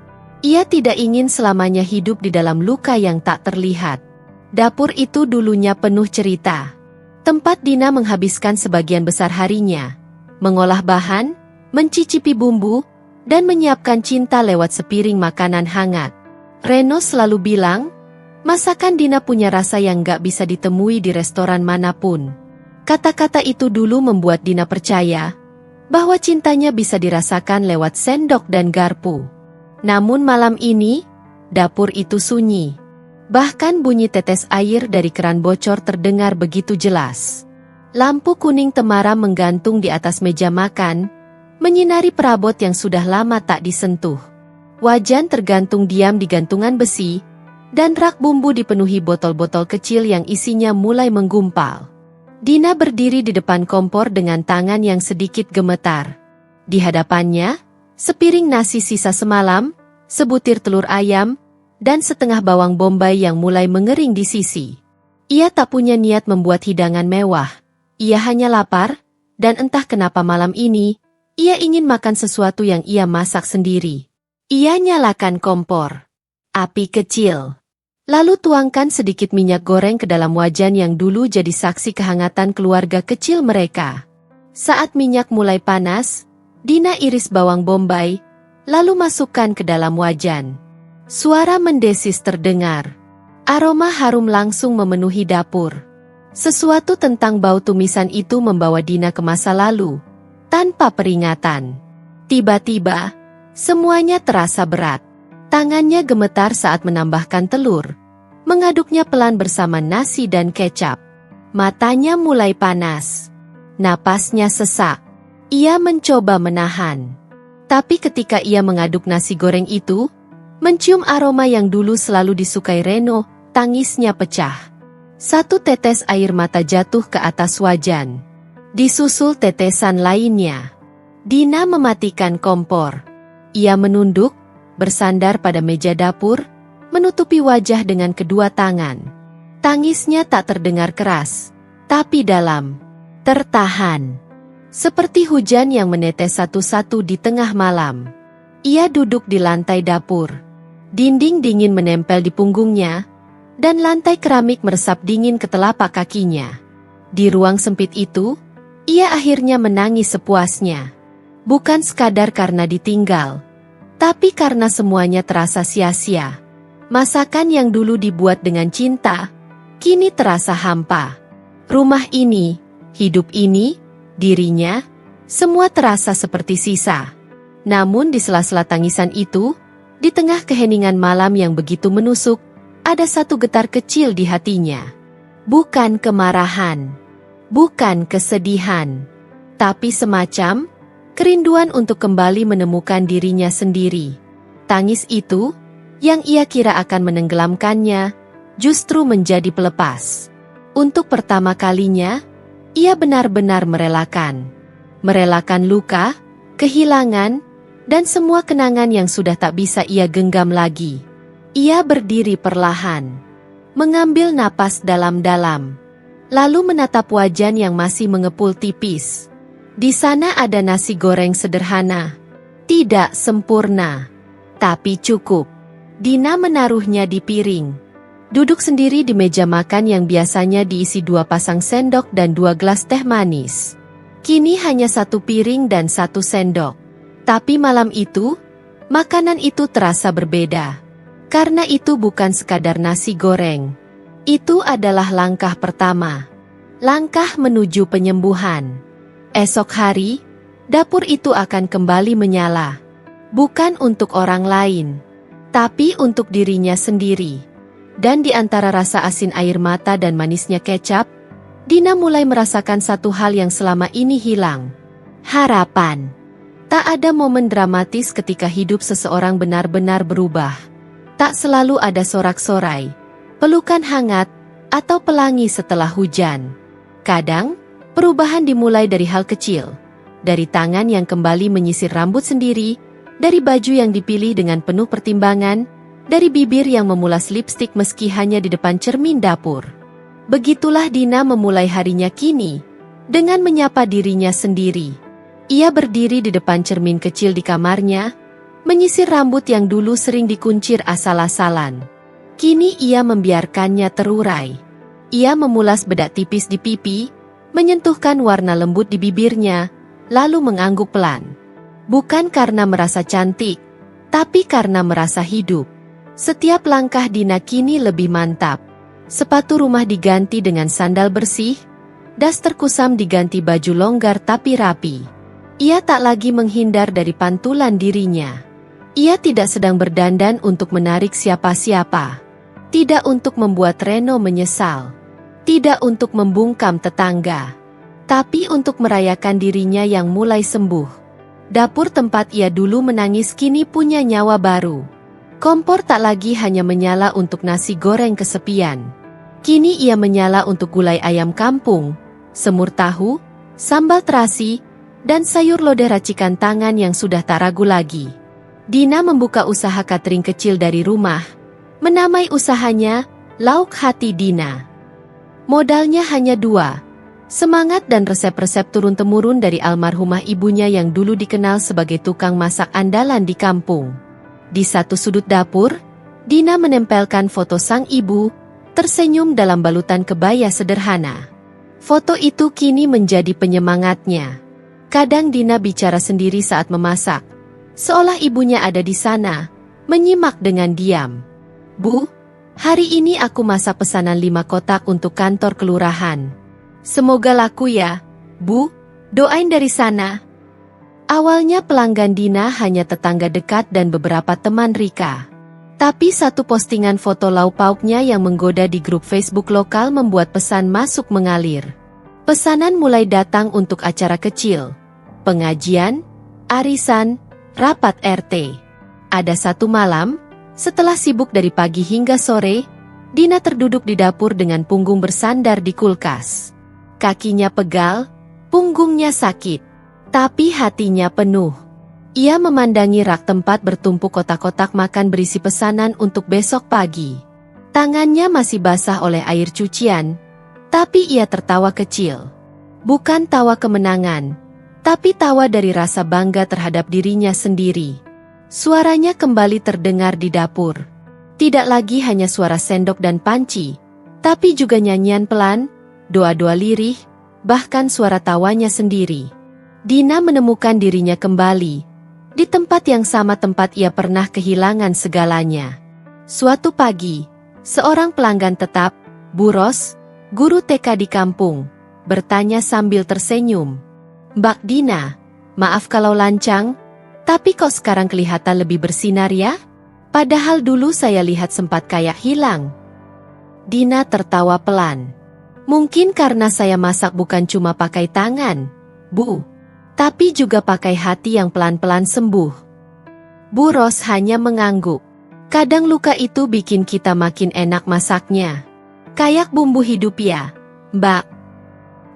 Ia tidak ingin selamanya hidup di dalam luka yang tak terlihat. Dapur itu dulunya penuh cerita. Tempat Dina menghabiskan sebagian besar harinya. Mengolah bahan, mencicipi bumbu, dan menyiapkan cinta lewat sepiring makanan hangat. Reno selalu bilang, masakan Dina punya rasa yang gak bisa ditemui di restoran manapun. Kata-kata itu dulu membuat Dina percaya bahwa cintanya bisa dirasakan lewat sendok dan garpu. Namun malam ini, dapur itu sunyi. Bahkan bunyi tetes air dari keran bocor terdengar begitu jelas. Lampu kuning temaram menggantung di atas meja makan, menyinari perabot yang sudah lama tak disentuh. Wajan tergantung diam di gantungan besi, dan rak bumbu dipenuhi botol-botol kecil yang isinya mulai menggumpal. Dina berdiri di depan kompor dengan tangan yang sedikit gemetar. Di hadapannya, sepiring nasi sisa semalam, sebutir telur ayam, dan setengah bawang bombay yang mulai mengering di sisi. Ia tak punya niat membuat hidangan mewah. Ia hanya lapar, dan entah kenapa malam ini, ia ingin makan sesuatu yang ia masak sendiri. Ia nyalakan kompor. Api kecil. Lalu tuangkan sedikit minyak goreng ke dalam wajan yang dulu jadi saksi kehangatan keluarga kecil mereka. Saat minyak mulai panas, Dina iris bawang bombay, lalu masukkan ke dalam wajan. Suara mendesis terdengar. Aroma harum langsung memenuhi dapur. Sesuatu tentang bau tumisan itu membawa Dina ke masa lalu. Tanpa peringatan. Tiba-tiba, semuanya terasa berat. Tangannya gemetar saat menambahkan telur. Mengaduknya pelan bersama nasi dan kecap. Matanya mulai panas. Napasnya sesak. Ia mencoba menahan. Tapi ketika ia mengaduk nasi goreng itu, mencium aroma yang dulu selalu disukai Reno, tangisnya pecah. Satu tetes air mata jatuh ke atas wajan. Disusul tetesan lainnya. Dina mematikan kompor. Ia menunduk, bersandar pada meja dapur, menutupi wajah dengan kedua tangan. Tangisnya tak terdengar keras, tapi dalam. Tertahan. Seperti hujan yang menetes satu-satu di tengah malam. Ia duduk di lantai dapur. Dinding dingin menempel di punggungnya, dan lantai keramik meresap dingin ke telapak kakinya. Di ruang sempit itu, ia akhirnya menangis sepuasnya. Bukan sekadar karena ditinggal, tapi karena semuanya terasa sia-sia. Masakan yang dulu dibuat dengan cinta, kini terasa hampa. Rumah ini, hidup ini, dirinya, semua terasa seperti sisa. Namun di sela-sela tangisan itu, di tengah keheningan malam yang begitu menusuk, ada satu getar kecil di hatinya. Bukan kemarahan. Bukan kesedihan, tapi semacam kerinduan untuk kembali menemukan dirinya sendiri. Tangis itu, yang ia kira akan menenggelamkannya, justru menjadi pelepas. Untuk pertama kalinya, ia benar-benar merelakan. Merelakan luka, kehilangan, dan semua kenangan yang sudah tak bisa ia genggam lagi. Ia berdiri perlahan, mengambil napas dalam-dalam. Lalu menatap wajan yang masih mengepul tipis. Di sana ada nasi goreng sederhana. Tidak sempurna, tapi cukup. Dina menaruhnya di piring. Duduk sendiri di meja makan yang biasanya diisi 2 pasang sendok dan 2 gelas teh manis. Kini hanya 1 piring dan 1 sendok. Tapi malam itu, makanan itu terasa berbeda. Karena itu bukan sekadar nasi goreng. Itu adalah langkah pertama. Langkah menuju penyembuhan. Esok hari, dapur itu akan kembali menyala. Bukan untuk orang lain, tapi untuk dirinya sendiri. Dan di antara rasa asin air mata dan manisnya kecap, Dina mulai merasakan satu hal yang selama ini hilang. Harapan. Tak ada momen dramatis ketika hidup seseorang benar-benar berubah. Tak selalu ada sorak-sorai, pelukan hangat, atau pelangi setelah hujan. Kadang, perubahan dimulai dari hal kecil. Dari tangan yang kembali menyisir rambut sendiri, dari baju yang dipilih dengan penuh pertimbangan, dari bibir yang memulas lipstik meski hanya di depan cermin dapur. Begitulah Dina memulai harinya kini, dengan menyapa dirinya sendiri. Ia berdiri di depan cermin kecil di kamarnya, menyisir rambut yang dulu sering dikuncir asal-asalan. Kini ia membiarkannya terurai. Ia memulas bedak tipis di pipi, menyentuhkan warna lembut di bibirnya, lalu mengangguk pelan. Bukan karena merasa cantik, tapi karena merasa hidup. Setiap langkah Dina kini lebih mantap. Sepatu rumah diganti dengan sandal bersih, daster kusam diganti baju longgar tapi rapi. Ia tak lagi menghindar dari pantulan dirinya. Ia tidak sedang berdandan untuk menarik siapa-siapa. Tidak untuk membuat Reno menyesal. Tidak untuk membungkam tetangga. Tapi untuk merayakan dirinya yang mulai sembuh. Dapur tempat ia dulu menangis kini punya nyawa baru. Kompor tak lagi hanya menyala untuk nasi goreng kesepian. Kini ia menyala untuk gulai ayam kampung, semur tahu, sambal terasi, dan sayur lodeh racikan tangan yang sudah tak ragu lagi. Dina membuka usaha catering kecil dari rumah. Menamai usahanya, Lauk Hati Dina. Modalnya hanya 2. Semangat dan resep-resep turun-temurun dari almarhumah ibunya yang dulu dikenal sebagai tukang masak andalan di kampung. Di satu sudut dapur, Dina menempelkan foto sang ibu, tersenyum dalam balutan kebaya sederhana. Foto itu kini menjadi penyemangatnya. Kadang Dina bicara sendiri saat memasak, seolah ibunya ada di sana, menyimak dengan diam. "Bu, hari ini aku masak pesanan 5 kotak untuk kantor kelurahan. Semoga laku ya, Bu, doain dari sana." Awalnya pelanggan Dina hanya tetangga dekat dan beberapa teman Rika. Tapi satu postingan foto lauk pauknya yang menggoda di grup Facebook lokal membuat pesan masuk mengalir. Pesanan mulai datang untuk acara kecil, pengajian, arisan, rapat RT. Ada satu malam, setelah sibuk dari pagi hingga sore, Dina terduduk di dapur dengan punggung bersandar di kulkas. Kakinya pegal, punggungnya sakit. Tapi hatinya penuh. Ia memandangi rak tempat bertumpuk kotak-kotak makan berisi pesanan untuk besok pagi. Tangannya masih basah oleh air cucian, tapi ia tertawa kecil. Bukan tawa kemenangan, tapi tawa dari rasa bangga terhadap dirinya sendiri. Suaranya kembali terdengar di dapur. Tidak lagi hanya suara sendok dan panci, tapi juga nyanyian pelan, doa-doa lirih, bahkan suara tawanya sendiri. Dina menemukan dirinya kembali, di tempat yang sama tempat ia pernah kehilangan segalanya. Suatu pagi, seorang pelanggan tetap, Bu Ros, guru TK di kampung, bertanya sambil tersenyum. "Mbak Dina, maaf kalau lancang, tapi kok sekarang kelihatan lebih bersinar ya? Padahal dulu saya lihat sempat kayak hilang." Dina tertawa pelan. "Mungkin karena saya masak bukan cuma pakai tangan, Bu, tapi juga pakai hati yang pelan-pelan sembuh." Bu Ros hanya mengangguk. "Kadang luka itu bikin kita makin enak masaknya. Kayak bumbu hidup ya, Mbak."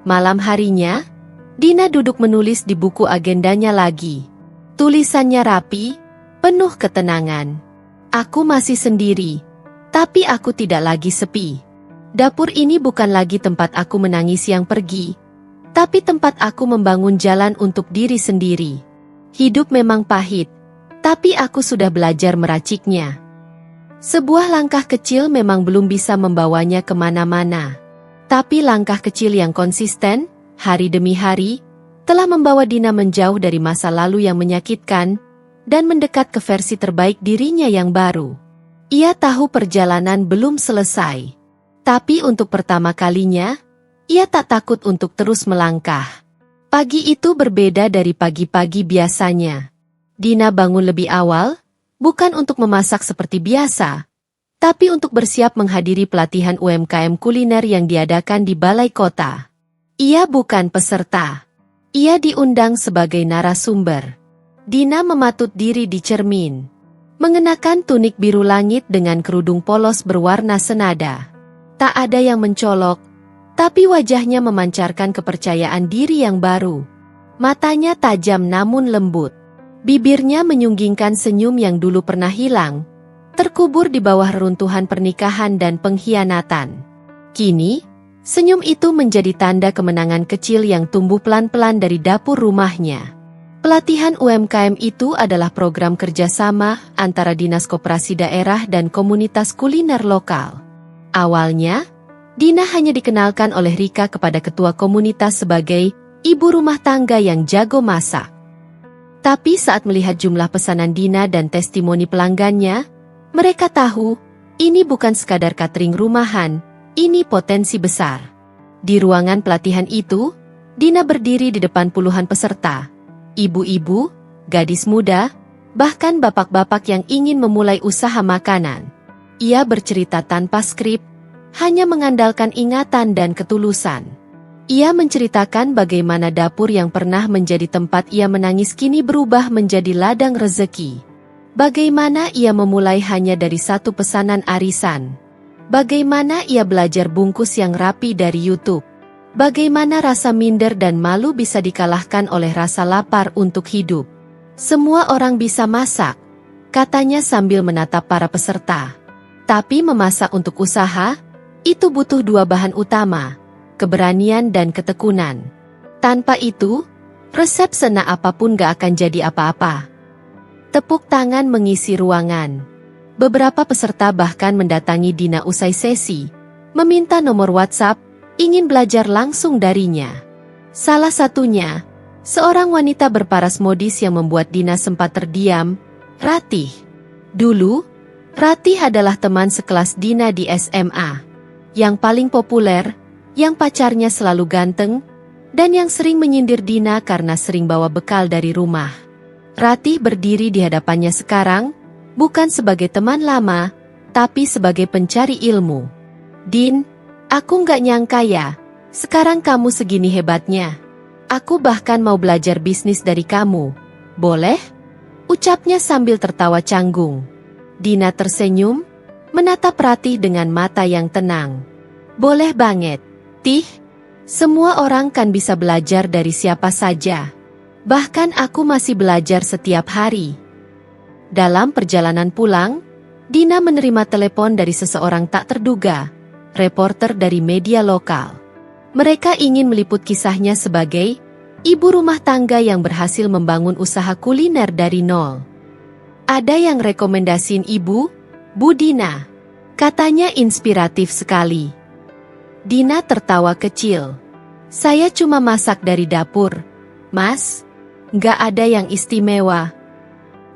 Malam harinya, Dina duduk menulis di buku agendanya lagi. Tulisannya rapi, penuh ketenangan. "Aku masih sendiri, tapi aku tidak lagi sepi. Dapur ini bukan lagi tempat aku menangis yang pergi, tapi tempat aku membangun jalan untuk diri sendiri. Hidup memang pahit, tapi aku sudah belajar meraciknya." Sebuah langkah kecil memang belum bisa membawanya kemana-mana. Tapi langkah kecil yang konsisten, hari demi hari, telah membawa Dina menjauh dari masa lalu yang menyakitkan, dan mendekat ke versi terbaik dirinya yang baru. Ia tahu perjalanan belum selesai. Tapi untuk pertama kalinya, ia tak takut untuk terus melangkah. Pagi itu berbeda dari pagi-pagi biasanya. Dina bangun lebih awal, bukan untuk memasak seperti biasa, tapi untuk bersiap menghadiri pelatihan UMKM kuliner yang diadakan di Balai Kota. Ia bukan peserta. Ia diundang sebagai narasumber. Dina mematut diri di cermin. Mengenakan tunik biru langit dengan kerudung polos berwarna senada. Tak ada yang mencolok, tapi wajahnya memancarkan kepercayaan diri yang baru. Matanya tajam namun lembut. Bibirnya menyunggingkan senyum yang dulu pernah hilang, terkubur di bawah reruntuhan pernikahan dan pengkhianatan. Kini, senyum itu menjadi tanda kemenangan kecil yang tumbuh pelan-pelan dari dapur rumahnya. Pelatihan UMKM itu adalah program kerjasama antara Dinas Koperasi Daerah dan komunitas kuliner lokal. Awalnya, Dina hanya dikenalkan oleh Rika kepada ketua komunitas sebagai ibu rumah tangga yang jago masak. Tapi saat melihat jumlah pesanan Dina dan testimoni pelanggannya, mereka tahu, ini bukan sekadar catering rumahan, ini potensi besar. Di ruangan pelatihan itu, Dina berdiri di depan puluhan peserta, ibu-ibu, gadis muda, bahkan bapak-bapak yang ingin memulai usaha makanan. Ia bercerita tanpa skrip, hanya mengandalkan ingatan dan ketulusan. Ia menceritakan bagaimana dapur yang pernah menjadi tempat ia menangis kini berubah menjadi ladang rezeki. Bagaimana ia memulai hanya dari satu pesanan arisan. Bagaimana ia belajar bungkus yang rapi dari YouTube. Bagaimana rasa minder dan malu bisa dikalahkan oleh rasa lapar untuk hidup. Semua orang bisa masak, katanya sambil menatap para peserta. Tapi memasak untuk usaha, itu butuh dua bahan utama, keberanian dan ketekunan. Tanpa itu, resep senak apapun gak akan jadi apa-apa. Tepuk tangan mengisi ruangan. Beberapa peserta bahkan mendatangi Dina usai sesi, meminta nomor WhatsApp, ingin belajar langsung darinya. Salah satunya, seorang wanita berparas modis yang membuat Dina sempat terdiam, Ratih. Dulu, Ratih adalah teman sekelas Dina di SMA. Yang paling populer, yang pacarnya selalu ganteng, dan yang sering menyindir Dina karena sering bawa bekal dari rumah. Ratih berdiri di hadapannya sekarang, bukan sebagai teman lama, tapi sebagai pencari ilmu. Din, aku nggak nyangka ya, sekarang kamu segini hebatnya. Aku bahkan mau belajar bisnis dari kamu. Boleh? Ucapnya sambil tertawa canggung. Dina tersenyum, menatap Ratih dengan mata yang tenang. Boleh banget, Tih. Semua orang kan bisa belajar dari siapa saja. Bahkan aku masih belajar setiap hari. Dalam perjalanan pulang, Dina menerima telepon dari seseorang tak terduga, reporter dari media lokal. Mereka ingin meliput kisahnya sebagai ibu rumah tangga yang berhasil membangun usaha kuliner dari nol. Ada yang rekomendasiin ibu, Bu Dina. Katanya inspiratif sekali. Dina tertawa kecil. Saya cuma masak dari dapur, Mas. Nggak ada yang istimewa.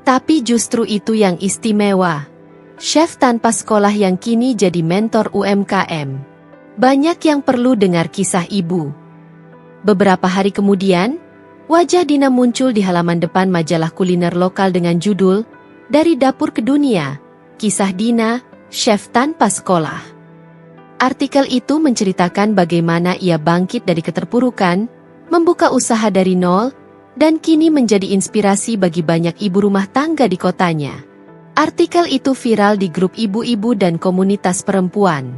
Tapi justru itu yang istimewa. Chef tanpa sekolah yang kini jadi mentor UMKM. Banyak yang perlu dengar kisah ibu. Beberapa hari kemudian, wajah Dina muncul di halaman depan majalah kuliner lokal dengan judul Dari Dapur ke Dunia, Kisah Dina, Chef Tanpa Sekolah. Artikel itu menceritakan bagaimana ia bangkit dari keterpurukan, membuka usaha dari nol, dan kini menjadi inspirasi bagi banyak ibu rumah tangga di kotanya. Artikel itu viral di grup ibu-ibu dan komunitas perempuan.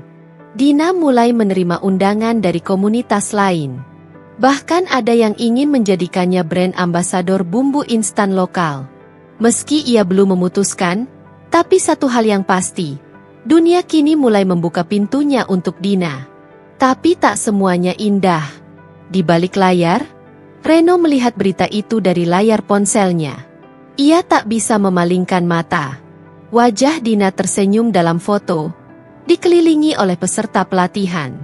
Dina mulai menerima undangan dari komunitas lain. Bahkan ada yang ingin menjadikannya brand ambasador bumbu instan lokal. Meski ia belum memutuskan, tapi satu hal yang pasti, dunia kini mulai membuka pintunya untuk Dina. Tapi tak semuanya indah. Di balik layar, Reno melihat berita itu dari layar ponselnya. Ia tak bisa memalingkan mata. Wajah Dina tersenyum dalam foto, dikelilingi oleh peserta pelatihan.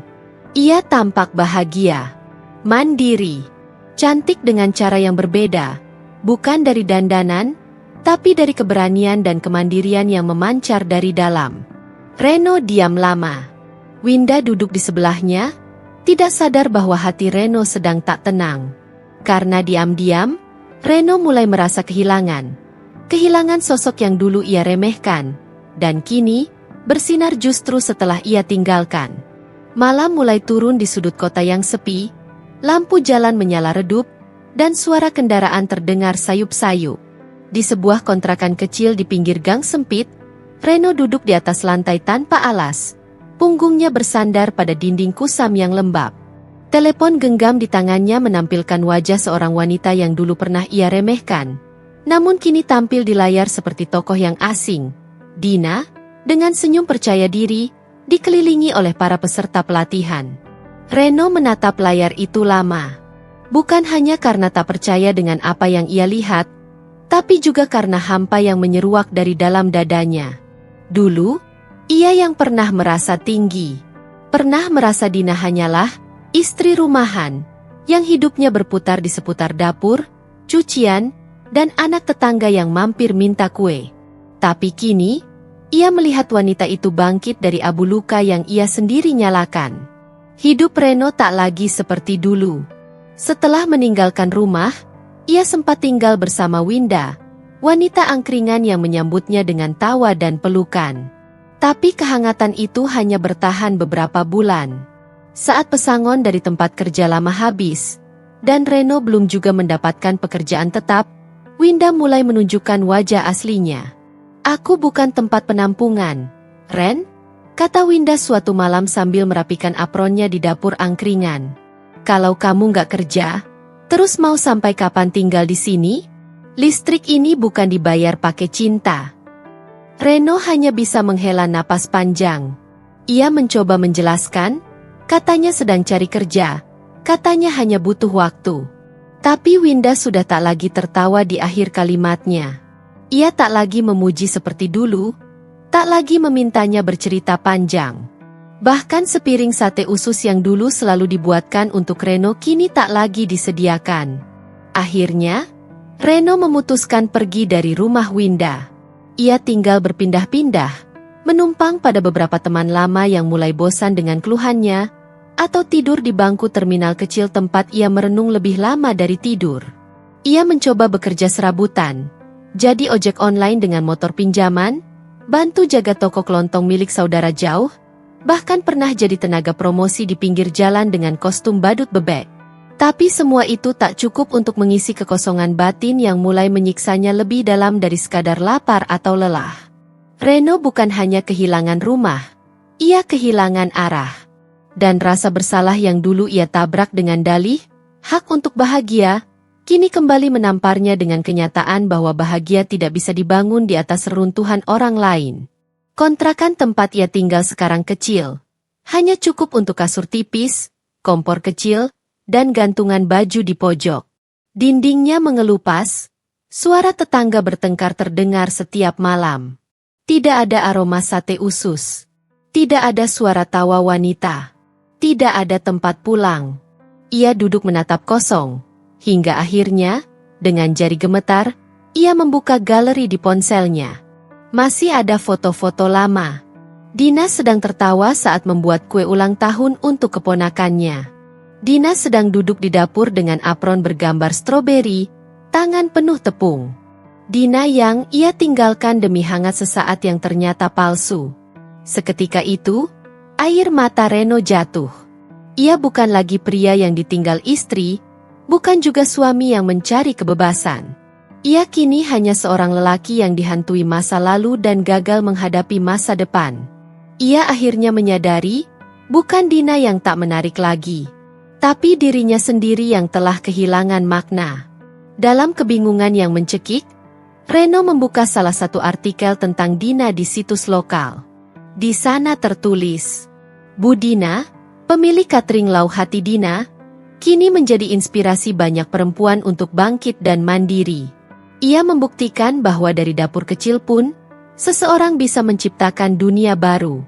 Ia tampak bahagia, mandiri, cantik dengan cara yang berbeda, bukan dari dandanan, tapi dari keberanian dan kemandirian yang memancar dari dalam. Reno diam lama. Winda duduk di sebelahnya, tidak sadar bahwa hati Reno sedang tak tenang. Karena diam-diam, Reno mulai merasa kehilangan. Kehilangan sosok yang dulu ia remehkan, dan kini bersinar justru setelah ia tinggalkan. Malam mulai turun di sudut kota yang sepi, lampu jalan menyala redup, dan suara kendaraan terdengar sayup-sayup. Di sebuah kontrakan kecil di pinggir gang sempit, Reno duduk di atas lantai tanpa alas, punggungnya bersandar pada dinding kusam yang lembab. Telepon genggam di tangannya menampilkan wajah seorang wanita yang dulu pernah ia remehkan, namun kini tampil di layar seperti tokoh yang asing. Dina, dengan senyum percaya diri, dikelilingi oleh para peserta pelatihan. Reno menatap layar itu lama. Bukan hanya karena tak percaya dengan apa yang ia lihat, tapi juga karena hampa yang menyeruak dari dalam dadanya. Dulu, ia yang pernah merasa tinggi. Pernah merasa Dina hanyalah istri rumahan, yang hidupnya berputar di seputar dapur, cucian, dan anak tetangga yang mampir minta kue. Tapi kini, ia melihat wanita itu bangkit dari abu luka yang ia sendiri nyalakan. Hidup Reno tak lagi seperti dulu. Setelah meninggalkan rumah, ia sempat tinggal bersama Winda, wanita angkringan yang menyambutnya dengan tawa dan pelukan. Tapi kehangatan itu hanya bertahan beberapa bulan. Saat pesangon dari tempat kerja lama habis, dan Reno belum juga mendapatkan pekerjaan tetap, Winda mulai menunjukkan wajah aslinya. "Aku bukan tempat penampungan, Ren," kata Winda suatu malam sambil merapikan apronnya di dapur angkringan. "Kalau kamu nggak kerja, terus mau sampai kapan tinggal di sini? Listrik ini bukan dibayar pakai cinta." Reno hanya bisa menghela napas panjang. Ia mencoba menjelaskan, katanya sedang cari kerja, katanya hanya butuh waktu. Tapi Winda sudah tak lagi tertawa di akhir kalimatnya. Ia tak lagi memuji seperti dulu, tak lagi memintanya bercerita panjang. Bahkan sepiring sate usus yang dulu selalu dibuatkan untuk Reno kini tak lagi disediakan. Akhirnya, Reno memutuskan pergi dari rumah Winda. Ia tinggal berpindah-pindah, menumpang pada beberapa teman lama yang mulai bosan dengan keluhannya, atau tidur di bangku terminal kecil tempat ia merenung lebih lama dari tidur. Ia mencoba bekerja serabutan, jadi ojek online dengan motor pinjaman, bantu jaga toko kelontong milik saudara jauh, bahkan pernah jadi tenaga promosi di pinggir jalan dengan kostum badut bebek. Tapi semua itu tak cukup untuk mengisi kekosongan batin yang mulai menyiksanya lebih dalam dari sekadar lapar atau lelah. Reno bukan hanya kehilangan rumah, ia kehilangan arah. Dan rasa bersalah yang dulu ia tabrak dengan dalih, hak untuk bahagia, kini kembali menamparnya dengan kenyataan bahwa bahagia tidak bisa dibangun di atas reruntuhan orang lain. Kontrakan tempat ia tinggal sekarang kecil, hanya cukup untuk kasur tipis, kompor kecil, dan gantungan baju di pojok. Dindingnya mengelupas, suara tetangga bertengkar terdengar setiap malam. Tidak ada aroma sate usus, tidak ada suara tawa wanita. Tidak ada tempat pulang. Ia duduk menatap kosong, hingga akhirnya, dengan jari gemetar, ia membuka galeri di ponselnya. Masih ada foto-foto lama. Dina sedang tertawa saat membuat kue ulang tahun untuk keponakannya. Dina sedang duduk di dapur dengan apron bergambar stroberi, tangan penuh tepung. Dina yang ia tinggalkan demi hangat sesaat yang ternyata palsu. Seketika itu, air mata Reno jatuh. Ia bukan lagi pria yang ditinggal istri, bukan juga suami yang mencari kebebasan. Ia kini hanya seorang lelaki yang dihantui masa lalu dan gagal menghadapi masa depan. Ia akhirnya menyadari, bukan Dina yang tak menarik lagi, tapi dirinya sendiri yang telah kehilangan makna. Dalam kebingungan yang mencekik, Reno membuka salah satu artikel tentang Dina di situs lokal. Di sana tertulis, Bu Dina, pemilik catering Lau Hati Dina, kini menjadi inspirasi banyak perempuan untuk bangkit dan mandiri. Ia membuktikan bahwa dari dapur kecil pun, Seseorang bisa menciptakan dunia baru.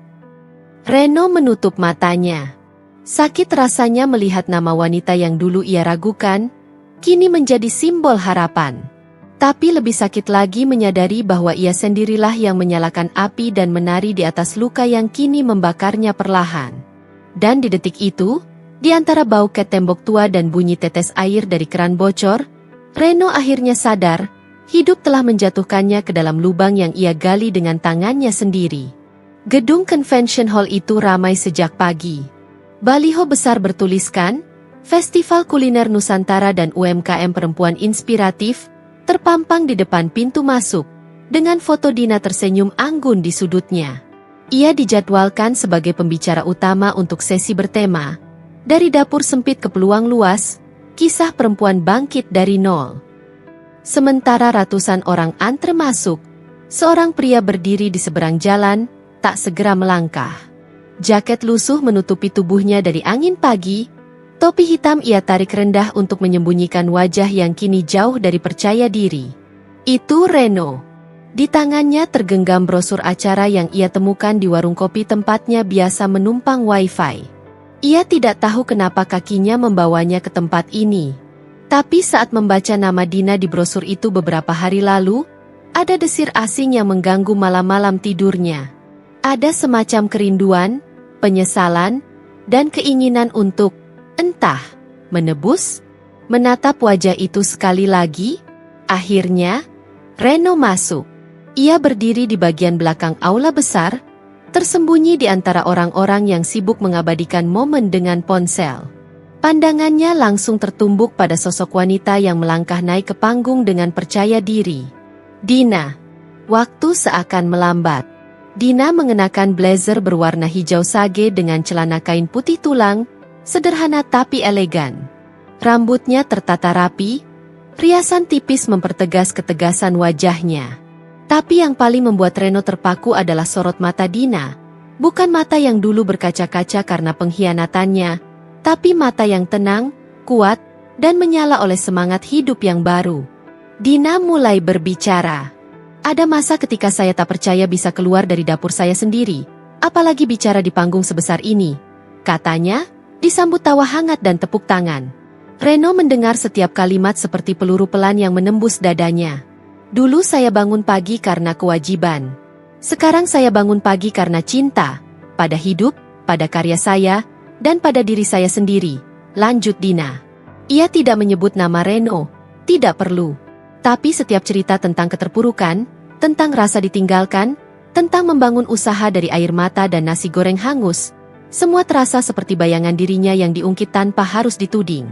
Reno menutup matanya. Sakit rasanya melihat nama wanita yang dulu ia ragukan, kini menjadi simbol harapan. Tapi lebih sakit lagi menyadari bahwa ia sendirilah yang menyalakan api dan menari di atas luka yang kini membakarnya perlahan. Dan di detik itu, di antara bau ket tembok tua dan bunyi tetes air dari keran bocor, Reno akhirnya sadar, hidup telah menjatuhkannya ke dalam lubang yang ia gali dengan tangannya sendiri. Gedung convention hall itu ramai sejak pagi. Baliho besar bertuliskan, Festival Kuliner Nusantara dan UMKM Perempuan Inspiratif, terpampang di depan pintu masuk, dengan foto Dina tersenyum anggun di sudutnya. Ia dijadwalkan sebagai pembicara utama untuk sesi bertema, dari dapur sempit ke peluang luas, kisah perempuan bangkit dari nol. Sementara ratusan orang antre masuk, seorang pria berdiri di seberang jalan, tak segera melangkah. Jaket lusuh menutupi tubuhnya dari angin pagi, topi hitam ia tarik rendah untuk menyembunyikan wajah yang kini jauh dari percaya diri. Itu Reno. Di tangannya tergenggam brosur acara yang ia temukan di warung kopi tempatnya biasa menumpang wifi. Ia tidak tahu kenapa kakinya membawanya ke tempat ini. Tapi saat membaca nama Dina di brosur itu beberapa hari lalu, ada desir asing yang mengganggu malam-malam tidurnya. Ada semacam kerinduan, penyesalan, dan keinginan untuk entah, menebus, menatap wajah itu sekali lagi. Akhirnya, Reno masuk. Ia berdiri di bagian belakang aula besar, tersembunyi di antara orang-orang yang sibuk mengabadikan momen dengan ponsel. Pandangannya langsung tertumbuk pada sosok wanita yang melangkah naik ke panggung dengan percaya diri. Dina. Waktu seakan melambat. Dina mengenakan blazer berwarna hijau sage dengan celana kain putih tulang, sederhana tapi elegan. Rambutnya tertata rapi, riasan tipis mempertegas ketegasan wajahnya. Tapi yang paling membuat Reno terpaku adalah sorot mata Dina. Bukan mata yang dulu berkaca-kaca karena pengkhianatannya, tapi mata yang tenang, kuat, dan menyala oleh semangat hidup yang baru. Dina mulai berbicara. Ada masa ketika saya tak percaya bisa keluar dari dapur saya sendiri, apalagi bicara di panggung sebesar ini, katanya, disambut tawa hangat dan tepuk tangan. Reno mendengar setiap kalimat seperti peluru pelan yang menembus dadanya. Dulu saya bangun pagi karena kewajiban. Sekarang saya bangun pagi karena cinta, pada hidup, pada karya saya, dan pada diri saya sendiri, lanjut Dina. Ia tidak menyebut nama Reno, tidak perlu. Tapi setiap cerita tentang keterpurukan, tentang rasa ditinggalkan, tentang membangun usaha dari air mata dan nasi goreng hangus, semua terasa seperti bayangan dirinya yang diungkit tanpa harus dituding.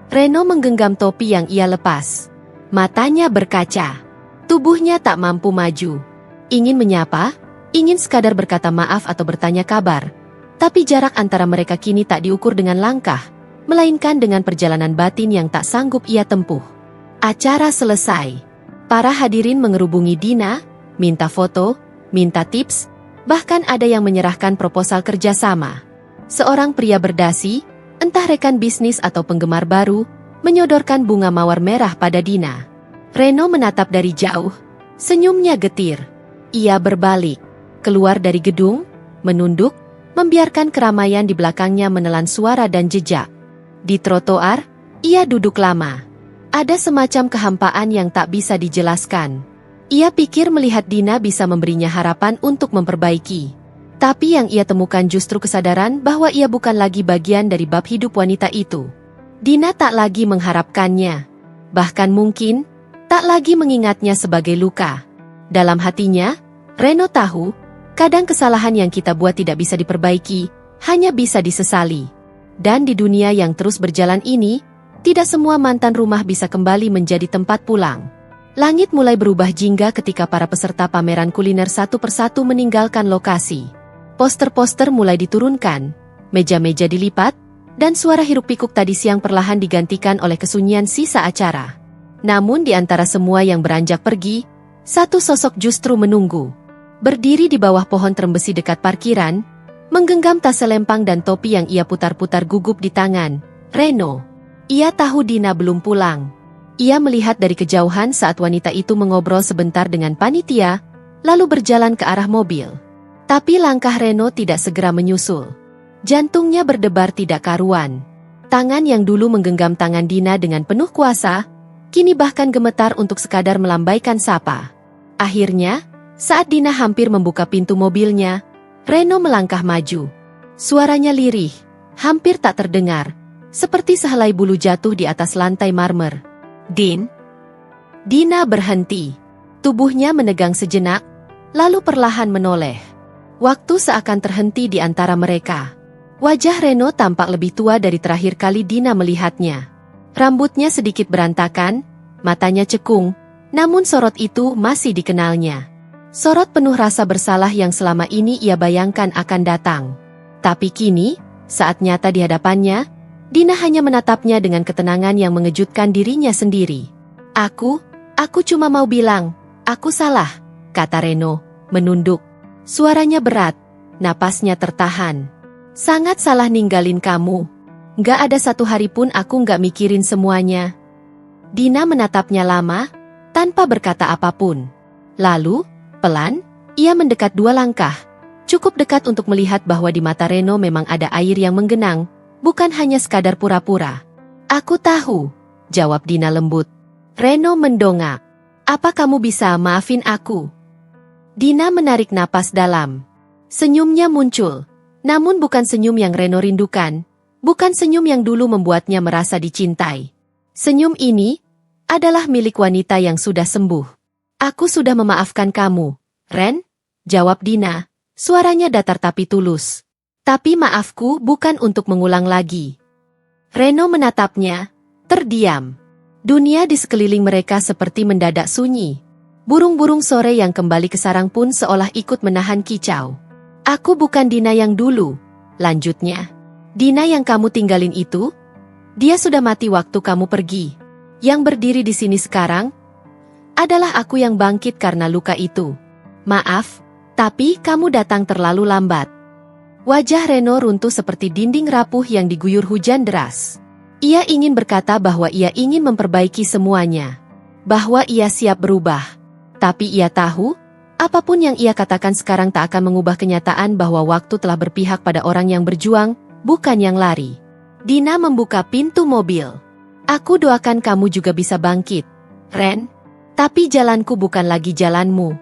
Reno menggenggam topi yang ia lepas. Matanya berkaca. Tubuhnya tak mampu maju. Ingin menyapa, ingin sekadar berkata maaf atau bertanya kabar. Tapi jarak antara mereka kini tak diukur dengan langkah, melainkan dengan perjalanan batin yang tak sanggup ia tempuh. Acara selesai. Para hadirin mengerubungi Dina, minta foto, minta tips, bahkan ada yang menyerahkan proposal kerjasama. Seorang pria berdasi, entah rekan bisnis atau penggemar baru, menyodorkan bunga mawar merah pada Dina. Reno menatap dari jauh, senyumnya getir. Ia berbalik, keluar dari gedung, menunduk, membiarkan keramaian di belakangnya menelan suara dan jejak. Di trotoar, ia duduk lama. Ada semacam kehampaan yang tak bisa dijelaskan. Ia pikir melihat Dina bisa memberinya harapan untuk memperbaiki. Tapi yang ia temukan justru kesadaran bahwa ia bukan lagi bagian dari bab hidup wanita itu. Dina tak lagi mengharapkannya. Bahkan mungkin, tak lagi mengingatnya sebagai luka. Dalam hatinya, Reno tahu, kadang kesalahan yang kita buat tidak bisa diperbaiki, hanya bisa disesali. Dan di dunia yang terus berjalan ini, tidak semua mantan rumah bisa kembali menjadi tempat pulang. Langit mulai berubah jingga ketika para peserta pameran kuliner satu persatu meninggalkan lokasi. Poster-poster mulai diturunkan, meja-meja dilipat, dan suara hiruk-pikuk tadi siang perlahan digantikan oleh kesunyian sisa acara. Namun di antara semua yang beranjak pergi, satu sosok justru menunggu. Berdiri di bawah pohon terembesi dekat parkiran, menggenggam tas selempang dan topi yang ia putar-putar gugup di tangan, Reno. Ia tahu Dina belum pulang. Ia melihat dari kejauhan saat wanita itu mengobrol sebentar dengan panitia, lalu berjalan ke arah mobil. Tapi langkah Reno tidak segera menyusul. Jantungnya berdebar tidak karuan. Tangan yang dulu menggenggam tangan Dina dengan penuh kuasa, kini bahkan gemetar untuk sekadar melambaikan sapa. Akhirnya, saat Dina hampir membuka pintu mobilnya, Reno melangkah maju. Suaranya lirih, hampir tak terdengar, seperti sehelai bulu jatuh di atas lantai marmer. "Din?" Dina berhenti. Tubuhnya menegang sejenak, lalu perlahan menoleh. Waktu seakan terhenti di antara mereka. Wajah Reno tampak lebih tua dari terakhir kali Dina melihatnya. Rambutnya sedikit berantakan, matanya cekung, namun sorot itu masih dikenalnya. Sorot penuh rasa bersalah yang selama ini ia bayangkan akan datang. Tapi kini, saat nyata di hadapannya, Dina hanya menatapnya dengan ketenangan yang mengejutkan dirinya sendiri. Aku cuma mau bilang, aku salah," kata Reno, menunduk. Suaranya berat, napasnya tertahan. "Sangat salah ninggalin kamu. Gak ada satu hari pun aku gak mikirin semuanya." Dina menatapnya lama, tanpa berkata apapun. Lalu, pelan, ia mendekat 2 langkah. Cukup dekat untuk melihat bahwa di mata Reno memang ada air yang menggenang, bukan hanya sekadar pura-pura. "Aku tahu," jawab Dina lembut. Reno mendongak. "Apa kamu bisa maafin aku?" Dina menarik napas dalam. Senyumnya muncul. Namun bukan senyum yang Reno rindukan, bukan senyum yang dulu membuatnya merasa dicintai. Senyum ini adalah milik wanita yang sudah sembuh. "Aku sudah memaafkan kamu, Ren," jawab Dina, suaranya datar tapi tulus. "Tapi maafku bukan untuk mengulang lagi." Reno menatapnya, terdiam. Dunia di sekeliling mereka seperti mendadak sunyi. Burung-burung sore yang kembali ke sarang pun seolah ikut menahan kicau. "Aku bukan Dina yang dulu," lanjutnya. "Dina yang kamu tinggalin itu, dia sudah mati waktu kamu pergi. Yang berdiri di sini sekarang adalah aku yang bangkit karena luka itu. Maaf, tapi kamu datang terlalu lambat." Wajah Reno runtuh seperti dinding rapuh yang diguyur hujan deras. Ia ingin berkata bahwa ia ingin memperbaiki semuanya, bahwa ia siap berubah. Tapi ia tahu, apapun yang ia katakan sekarang tak akan mengubah kenyataan bahwa waktu telah berpihak pada orang yang berjuang, bukan yang lari. Dina membuka pintu mobil. "Aku doakan kamu juga bisa bangkit, Ren. Tapi jalanku bukan lagi jalanmu."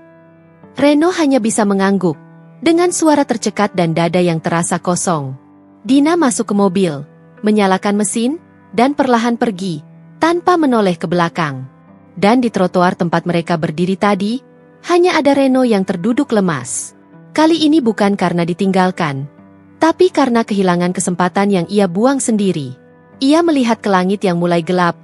Reno hanya bisa mengangguk, dengan suara tercekat dan dada yang terasa kosong. Dina masuk ke mobil, menyalakan mesin, dan perlahan pergi, tanpa menoleh ke belakang. Dan di trotoar tempat mereka berdiri tadi, hanya ada Reno yang terduduk lemas. Kali ini bukan karena ditinggalkan, tapi karena kehilangan kesempatan yang ia buang sendiri. Ia melihat ke langit yang mulai gelap,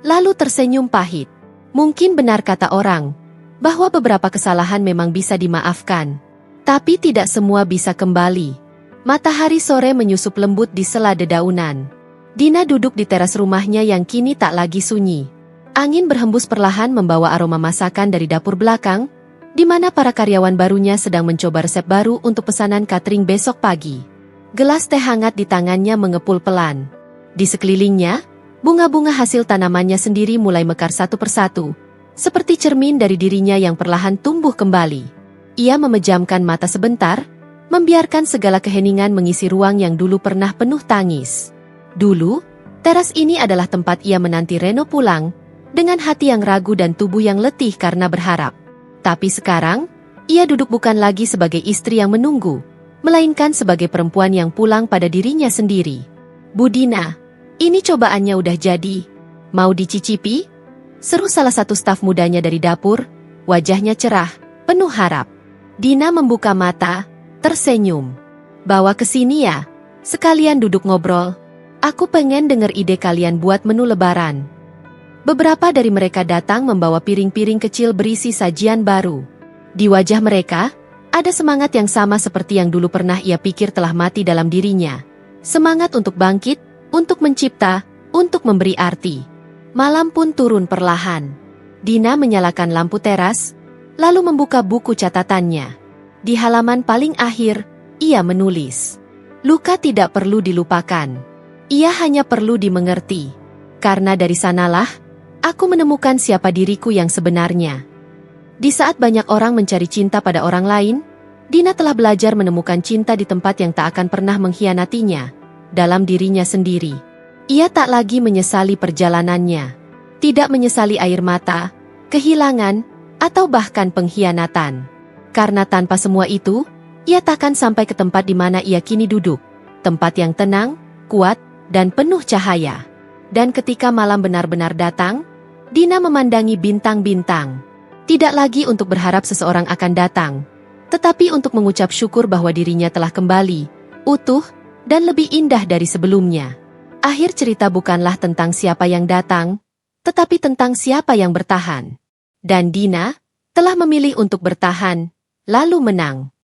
lalu tersenyum pahit. Mungkin benar kata orang, bahwa beberapa kesalahan memang bisa dimaafkan, tapi tidak semua bisa kembali. Matahari sore menyusup lembut di sela dedaunan. Dina duduk di teras rumahnya yang kini tak lagi sunyi. Angin berhembus perlahan membawa aroma masakan dari dapur belakang, di mana para karyawan barunya sedang mencoba resep baru untuk pesanan catering besok pagi. Gelas teh hangat di tangannya mengepul pelan. Di sekelilingnya, bunga-bunga hasil tanamannya sendiri mulai mekar satu persatu, seperti cermin dari dirinya yang perlahan tumbuh kembali. Ia memejamkan mata sebentar, membiarkan segala keheningan mengisi ruang yang dulu pernah penuh tangis. Dulu, teras ini adalah tempat ia menanti Reno pulang, dengan hati yang ragu dan tubuh yang letih karena berharap. Tapi sekarang, ia duduk bukan lagi sebagai istri yang menunggu, melainkan sebagai perempuan yang pulang pada dirinya sendiri. "Bu Dina, ini cobaannya udah jadi. Mau dicicipi?" seru salah satu staf mudanya dari dapur, wajahnya cerah, penuh harap. Dina membuka mata, tersenyum. "Bawa ke sini ya, sekalian duduk ngobrol. Aku pengen denger ide kalian buat menu lebaran." Beberapa dari mereka datang membawa piring-piring kecil berisi sajian baru. Di wajah mereka, ada semangat yang sama seperti yang dulu pernah ia pikir telah mati dalam dirinya. Semangat untuk bangkit, untuk mencipta, untuk memberi arti. Malam pun turun perlahan. Dina menyalakan lampu teras, lalu membuka buku catatannya. Di halaman paling akhir, ia menulis, "Luka tidak perlu dilupakan. Ia hanya perlu dimengerti. Karena dari sanalah, aku menemukan siapa diriku yang sebenarnya." Di saat banyak orang mencari cinta pada orang lain, Dina telah belajar menemukan cinta di tempat yang tak akan pernah mengkhianatinya, dalam dirinya sendiri. Ia tak lagi menyesali perjalanannya, tidak menyesali air mata, kehilangan, atau bahkan pengkhianatan. Karena tanpa semua itu, ia takkan sampai ke tempat di mana ia kini duduk, tempat yang tenang, kuat, dan penuh cahaya. Dan ketika malam benar-benar datang, Dina memandangi bintang-bintang. Tidak lagi untuk berharap seseorang akan datang, tetapi untuk mengucap syukur bahwa dirinya telah kembali, utuh, dan lebih indah dari sebelumnya. Akhir cerita bukanlah tentang siapa yang datang, tetapi tentang siapa yang bertahan. Dan Dina telah memilih untuk bertahan, lalu menang.